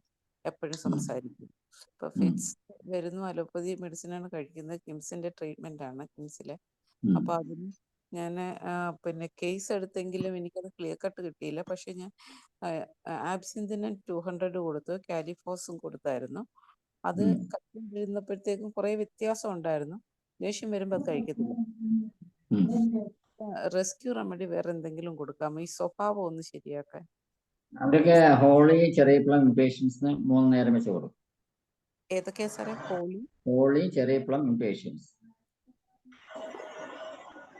എപ്പോഴും സംസാരിക്കും. ഇപ്പോൾ ഫിറ്റ്സ് വരുന്നു, അലോപ്പതി മെഡിസിനാണ് കഴിക്കുന്നത്, കിംസിന്റെ ട്രീറ്റ്മെന്റ് ആണ്, കിംസിലെ. അപ്പോൾ അതിന് ഞാൻ പിന്നെ കേസ് എടുത്തെങ്കിലും എനിക്കത് ക്ലിയർ കട്ട് കിട്ടിയില്ല. പക്ഷെ ഞാൻ ആബ്സിന്തിന് 200 കൊടുത്തു, കാലിഫോസും കൊടുത്തായിരുന്നു. അത് കഴിച്ചുകൊണ്ടിരുന്നപ്പോഴത്തേക്കും കുറെ വ്യത്യാസം ഉണ്ടായിരുന്നു. ദേഷ്യം വരുമ്പോൾ അത് കഴിക്കത്തില്ല. റെസ്ക്യൂ റെമഡി വേറെ എന്തെങ്കിലും കൊടുക്കാമോ ഈ സ്വഭാവം ഒന്ന് ശരിയാക്കാൻ? അവരൊക്കെ ഹോളി, ചെറിയ പ്ലം ഇംപേഷ്യൻസിന് 3 നേരം വെച്ച് കൊടുക്കും. ഏതൊക്കെയാ സാറേ? ഹോളി, ചെറിയ പ്ലം ഇംപേഷ്യൻസ്.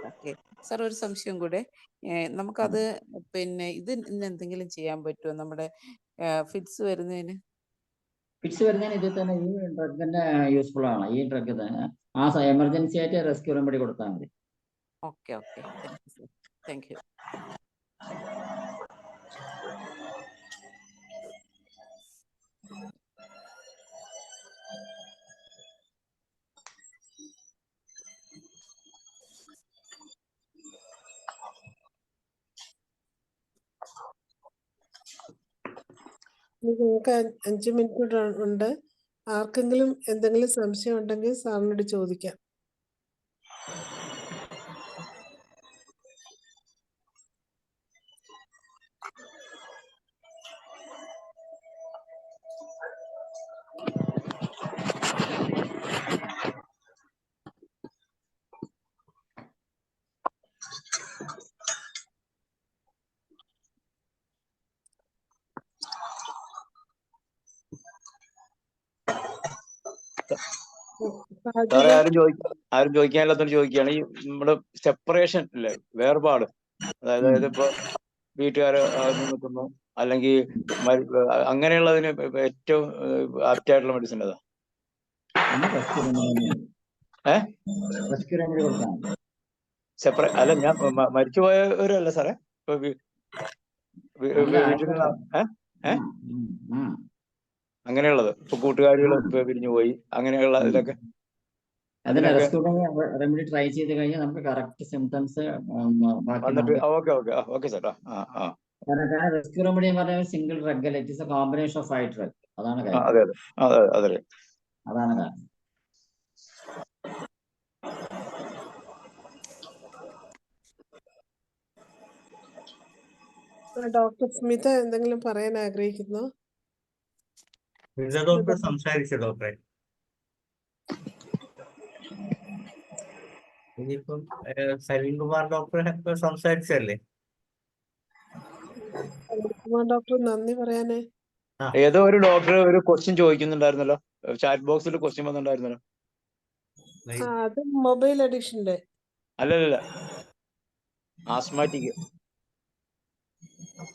ഓക്കെ സാർ, ഒരു സംശയം കൂടെ. നമുക്കത് പിന്നെ ഇത് എന്തെങ്കിലും ചെയ്യാൻ പറ്റുമോ നമ്മുടെ ഫിറ്റ്സ് വരുന്നതിന്? ഫിറ്റ്സ് വരുന്നതിന് ഇതിൽ തന്നെ ഈ ഡ്രഗ് തന്നെ യൂസ്ഫുൾ ആണ്. ഈ ഡ്രഗ് തന്നെ ആ എമർജൻസി ആയിട്ട് റെസ്ക്യൂ റെമഡി കൊടുത്താൽ മതി. Okay okay, thank you sir, thank you. നിങ്ങൾക്ക് 5 മിനിറ്റ് ഉണ്ട്. ആർക്കെങ്കിലും എന്തെങ്കിലും സംശയം ഉണ്ടെങ്കിൽ സാറിനോട് ചോദിക്കാം. സാറേ, ആരും ചോദിക്കാനില്ലാത്തോണ്ട് ചോദിക്കുകയാണ്. ഈ നമ്മുടെ സെപ്പറേഷൻ ഇല്ലേ, വേർപാട്, അതായത് ഇപ്പൊ വീട്ടുകാര് നിൽക്കുന്നു, അല്ലെങ്കിൽ അങ്ങനെയുള്ളതിന് ഏറ്റവും ആപ്റ്റ് ആയിട്ടുള്ള മെഡിസിൻ ഏതാ? റെസ്ക്യൂ റെമഡി കൊടുത്താൽ മതി. സെപ്പറേറ്റ് അല്ല, ഞാൻ മരിച്ചുപോയവരല്ല സാറേ, ഇപ്പൊ വീട്ടിൽ അങ്ങനെയുള്ളത്, ഇപ്പൊ കൂട്ടുകാരികൾ പിരിഞ്ഞു പോയി, അങ്ങനെയുള്ള ഇതൊക്കെ. അതിന് റെസ്ക്യൂ റെമഡി ട്രൈ ചെയ്ത് കഴിഞ്ഞാൽ നമുക്ക് കറക്റ്റ് സിംറ്റംസ് വന്നിട്ട് ഓക്കെ സാർ. റെസ്ക്യൂ റെമഡി എന്ന് പറഞ്ഞാൽ സിംഗിൾ ഡ്രഗ് അല്ല, it is A combination of 5 drug. അതാണ് കാര്യം. അതെ. അതാണ് കാരണം. ഡോക്ടർ സ്മിത എന്തെങ്കിലും പറയാൻ ആഗ്രഹിക്കുന്നു? ഡോക്ടർ സംസാരിച്ചു ഡോക്ടറെ. ഇനിയിപ്പം സലീംകുമാർ ഡോക്ടറെ സംസാരിച്ചല്ലേ? സലീംകുമാർ ഡോക്ടർ നന്ദി പറയാനേ. ഏതോ ഒരു ഡോക്ടർ ഒരു ക്വസ്റ്റ്യൻ ചോദിക്കുന്നുണ്ടായിരുന്നല്ലോ, ചാറ്റ് ബോക്സിൽ ക്വസ്റ്റ്യൻ വന്നിട്ടുണ്ടായിരുന്നല്ലോ. അത് മൊബൈൽ അഡിക്ഷന്റെ അല്ലല്ല, ആസ്മാറ്റിക്.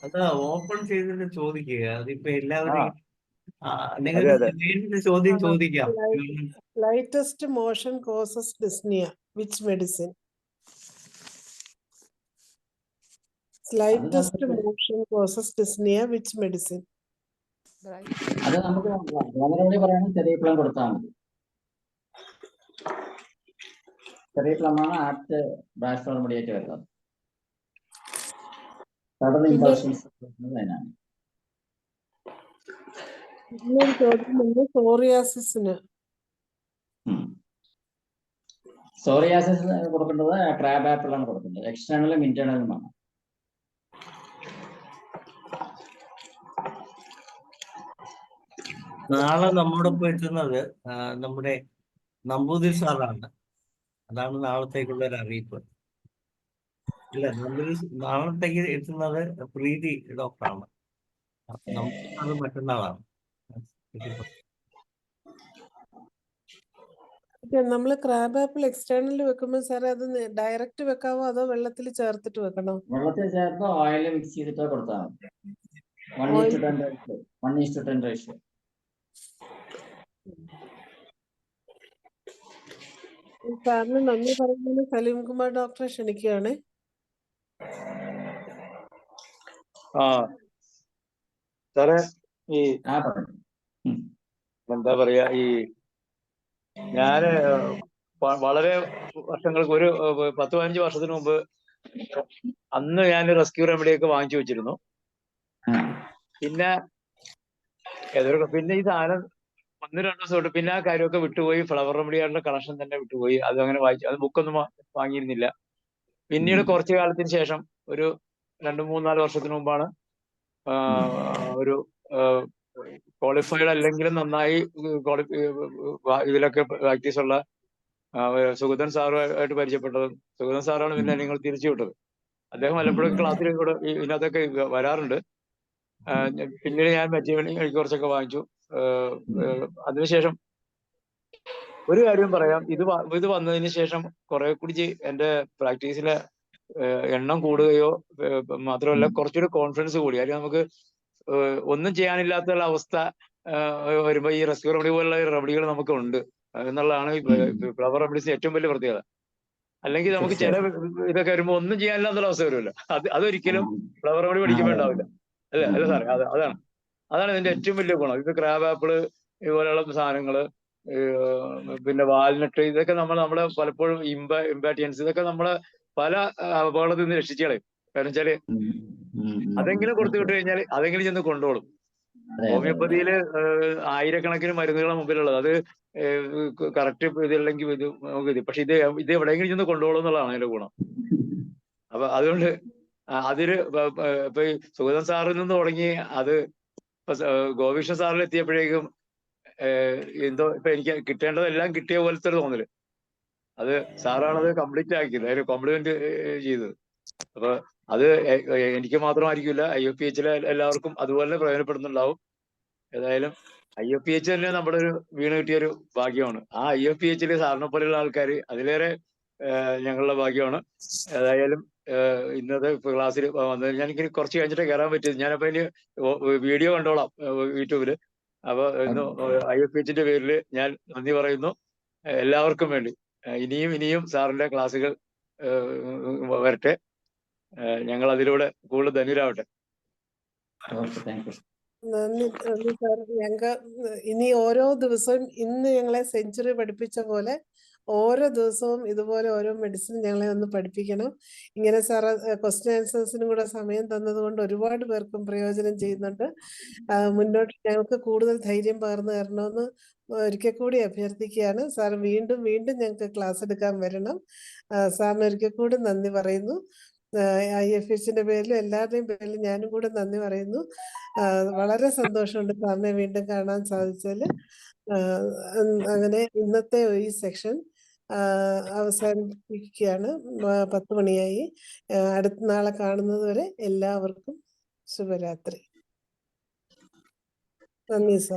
അതാ ഓപ്പൺ ചെയ്തിട്ട് ചോദിക്കുക. അതിപ്പോ എല്ലാവരും നിങ്ങൾക്ക് ചോദ്യം ചോദിക്കാം. Lightest motion causes dyspnoea, which medicine? Slightest motion causes dyspnoea, which medicine? അത് നമുക്ക് വളരെ പറയുന്നത് ചെറിയ പ്ലാൻ കൊടുത്താൽ മതി. ചെറിയ പ്ലമാണ് ആപ്റ്റ് ബ്രാഷ് റെമഡിയായിട്ട് വരുന്നത്. സഡൻ ഇമ്പൾഷൻസ് അതിനാണ്. സോറിയാസിസ് കൊടുക്കേണ്ടത് ക്രാബ് ആപ്പിളാണ് കൊടുക്കേണ്ടത്. എക്സ്റ്റേണലും ഇന്റേണലുമാണ്. നാളെ നമ്മോടൊപ്പം എത്തുന്നത് നമ്മുടെ നമ്പൂതിരി സാറാണ്. അതാണ് നാളത്തേക്കുള്ള ഒരു അറിയിപ്പ്. ഇല്ല, നാളത്തേക്ക് എത്തുന്നത് പ്രീതി ഡോക്ടറാണ്. അത് മറ്റന്നാളാണ്. നമ്മൾ ക്രാബ് ആപ്പിൾ എക്സ്റ്റേണലിൽ വെക്കുമ്പോൾ സാറേ അത് ഡയറക്റ്റ് വെക്കാവോ അതോ വെള്ളത്തിൽ ചേർത്തിട്ട് വെക്കണോ? വെള്ളത്തിൽ ചേർത്ത് ഓയിൽ മിക്സ് ചെയ്തിട്ട് കൊടുത്താൽ മതി. 1:10 റേഷ്യോ. സാറിന് നന്ദി പറയുന്നതിന് സലീംകുമാർ ഡോക്ടറെ ക്ഷണിക്കുകയാണ്. സാറേ, ഈ എന്താ പറയാ, ഈ ഞാന് വളരെ വർഷങ്ങൾക്ക്, ഒരു 10-15 വർഷത്തിന് മുമ്പ്, അന്ന് ഞാൻ റെസ്ക്യൂ റെമഡിയൊക്കെ വാങ്ങിച്ചു വെച്ചിരുന്നു. പിന്നെ ഈ സാധനം 1-2 ദിവസം തൊട്ട് പിന്നെ ആ കാര്യമൊക്കെ വിട്ടുപോയി. ഫ്ലവർ റെമഡിയായിട്ടുള്ള കണക്ഷൻ തന്നെ വിട്ടുപോയി. അത് അങ്ങനെ വായിച്ചു, അത് ബുക്കൊന്നും വാങ്ങിയിരുന്നില്ല. പിന്നീട് കുറച്ചു കാലത്തിന് ശേഷം, ഒരു 2-3-4 വർഷത്തിന് മുമ്പാണ് ഒരു ക്വാളിഫൈഡ് അല്ലെങ്കിലും നന്നായി ഇതിലൊക്കെ പ്രാക്ടീസ് ഉള്ള സുഗതൻ സാറുമായിട്ട് പരിചയപ്പെട്ടതും. സുഗതൻ സാറാണ് പിന്നെ നിങ്ങൾ തിരിച്ചു വിട്ടത്. അദ്ദേഹം വല്ലപ്പോഴും ക്ലാസ്സിൽ കൂടെ ഇതിനകത്തൊക്കെ വരാറുണ്ട്. പിന്നീട് ഞാൻ മെറ്റീരിയൽ കുറച്ചൊക്കെ വാങ്ങിച്ചു. അതിനുശേഷം ഒരു കാര്യം പറയാം, ഇത് വന്നതിന് ശേഷം കുറെ കൂടി എന്റെ പ്രാക്ടീസിലെ എണ്ണം കൂടുകയോ മാത്രമല്ല, കുറച്ചുകൂടി കോൺഫിഡൻസ് കൂടി. കാര്യം നമുക്ക് ഒന്നും ചെയ്യാനില്ലാത്ത അവസ്ഥ വരുമ്പോൾ ഈ റെസ്ക്യൂ റെമഡി പോലുള്ള റെമഡികൾ നമുക്ക് ഉണ്ട്. എന്നുള്ളതാണ് ഫ്ലവർ റെമഡീസിന് ഏറ്റവും വലിയ പ്രത്യേകത. അല്ലെങ്കിൽ നമുക്ക് ചില ഇതൊക്കെ വരുമ്പോ ഒന്നും ചെയ്യാനില്ലാന്നുള്ള അവസ്ഥ വരുമല്ലോ. അതൊരിക്കലും ഫ്ലവർ റെമഡി പഠിക്കുമ്പോൾ ഉണ്ടാവില്ല. അല്ല സാറേ, അതാണ് ഇതിന്റെ ഏറ്റവും വലിയ ഗുണം. ഇത് ക്രാബ് ആപ്പിള് ഇതുപോലെയുള്ള സാധനങ്ങള്, പിന്നെ വാൽനട്ട്, ഇതൊക്കെ നമ്മളെ പലപ്പോഴും ഇമ്പാറ്റിയൻസ്, ഇതൊക്കെ നമ്മളെ പല അപകടത്തിൽ നിന്ന് രക്ഷിച്ചു കളയും. കാരണം വെച്ചാല് അതെങ്കിലും കൊടുത്തു വിട്ട് കഴിഞ്ഞാൽ അതെങ്കിലും ചെന്ന് കൊണ്ടോളും. ഹോമിയോപ്പതിയില് ആയിരക്കണക്കിന് മരുന്നുകളാണ് മുമ്പിലുള്ളത്. അത് കറക്റ്റ് ഇതില്ലെങ്കിൽ ഇത് നമുക്ക് ഇത്, പക്ഷെ ഇത് എവിടെയെങ്കിലും ചെന്ന് കൊണ്ടുപോകും എന്നുള്ളതാണ് അതിന്റെ ഗുണം. അപ്പൊ അതുകൊണ്ട് അതില് ഇപ്പൊ ഈ സുഗതൻ സാറിൽ നിന്ന് തുടങ്ങി അത് ഗോപീഷ്ണ സാറിൽ എത്തിയപ്പോഴേക്കും എന്തോ ഇപ്പൊ എനിക്ക് കിട്ടേണ്ടതെല്ലാം കിട്ടിയ പോലത്തെ ഒരു തോന്നല്. അത് സാറാണത് കംപ്ലീറ്റ് ആക്കിയത്, അതിന് കോംപ്ലിമെന്റ് ചെയ്തത്. അപ്പൊ അത് എനിക്ക് മാത്രമായിരിക്കില്ല, IFPH എല്ലാവർക്കും അതുപോലെ പ്രയോജനപ്പെടുന്നുണ്ടാവും. ഏതായാലും IFPH തന്നെ നമ്മുടെ ഒരു വീണ് കിട്ടിയൊരു ഭാഗ്യമാണ്. ആ IFPH സാറിനെ പോലെയുള്ള ആൾക്കാർ അതിലേറെ ഞങ്ങളുടെ ഭാഗ്യമാണ്. ഏതായാലും ഇന്നത്തെ ക്ലാസ്സിൽ വന്നത് ഞാൻ എനിക്ക് കുറച്ച് കഴിഞ്ഞിട്ട് കയറാൻ പറ്റിയത്. ഞാനപ്പോ ഇനി വീഡിയോ കണ്ടോളാം യൂട്യൂബില്. അപ്പൊ ഇന്ന് IFPHന്റെ പേരിൽ ഞാൻ നന്ദി പറയുന്നു എല്ലാവർക്കും വേണ്ടി. ഇനിയും സാറിന്റെ ക്ലാസ്സുകൾ വരട്ടെ. ഞങ്ങൾ അതിലൂടെ കൂടുതൽ ധന്യരാവട്ടെ. നന്ദി സാർ. ഞങ്ങൾക്ക് ഇനി ഓരോ ദിവസവും ഇന്ന് ഞങ്ങളെ സെഞ്ചുറി പഠിപ്പിച്ച പോലെ ഓരോ ദിവസവും ഇതുപോലെ ഓരോ മെഡിസിൻ ഞങ്ങളെ ഒന്ന് പഠിപ്പിക്കണം. ഇങ്ങനെ സാറ് ക്വസ്റ്റ്യൻ ആൻസേഴ്സിനും കൂടെ സമയം തന്നത് കൊണ്ട് ഒരുപാട് പേർക്കും പ്രയോജനം ചെയ്യുന്നുണ്ട്. മുന്നോട്ട് ഞങ്ങൾക്ക് കൂടുതൽ ധൈര്യം പകർന്നു തരണമെന്ന് ഒരിക്കൽ കൂടി അഭ്യർത്ഥിക്കുകയാണ്. സാർ വീണ്ടും ഞങ്ങൾക്ക് ക്ലാസ് എടുക്കാൻ വരണം. സാറിന് ഒരിക്കൽ കൂടി നന്ദി പറയുന്നു. IFHന്റെ പേരിലും എല്ലാവരുടെയും പേരിലും ഞാനും കൂടെ നന്ദി പറയുന്നു. വളരെ സന്തോഷമുണ്ട് സാറിനെ വീണ്ടും കാണാൻ സാധിച്ചതിൽ. അങ്ങനെ ഇന്നത്തെ ഈ സെക്ഷൻ അവസാനിപ്പിക്കുകയാണ്. 10 മണിയായി. അടുത്ത നാളെ കാണുന്നത് വരെ എല്ലാവർക്കും ശുഭരാത്രി. നന്ദി സാർ.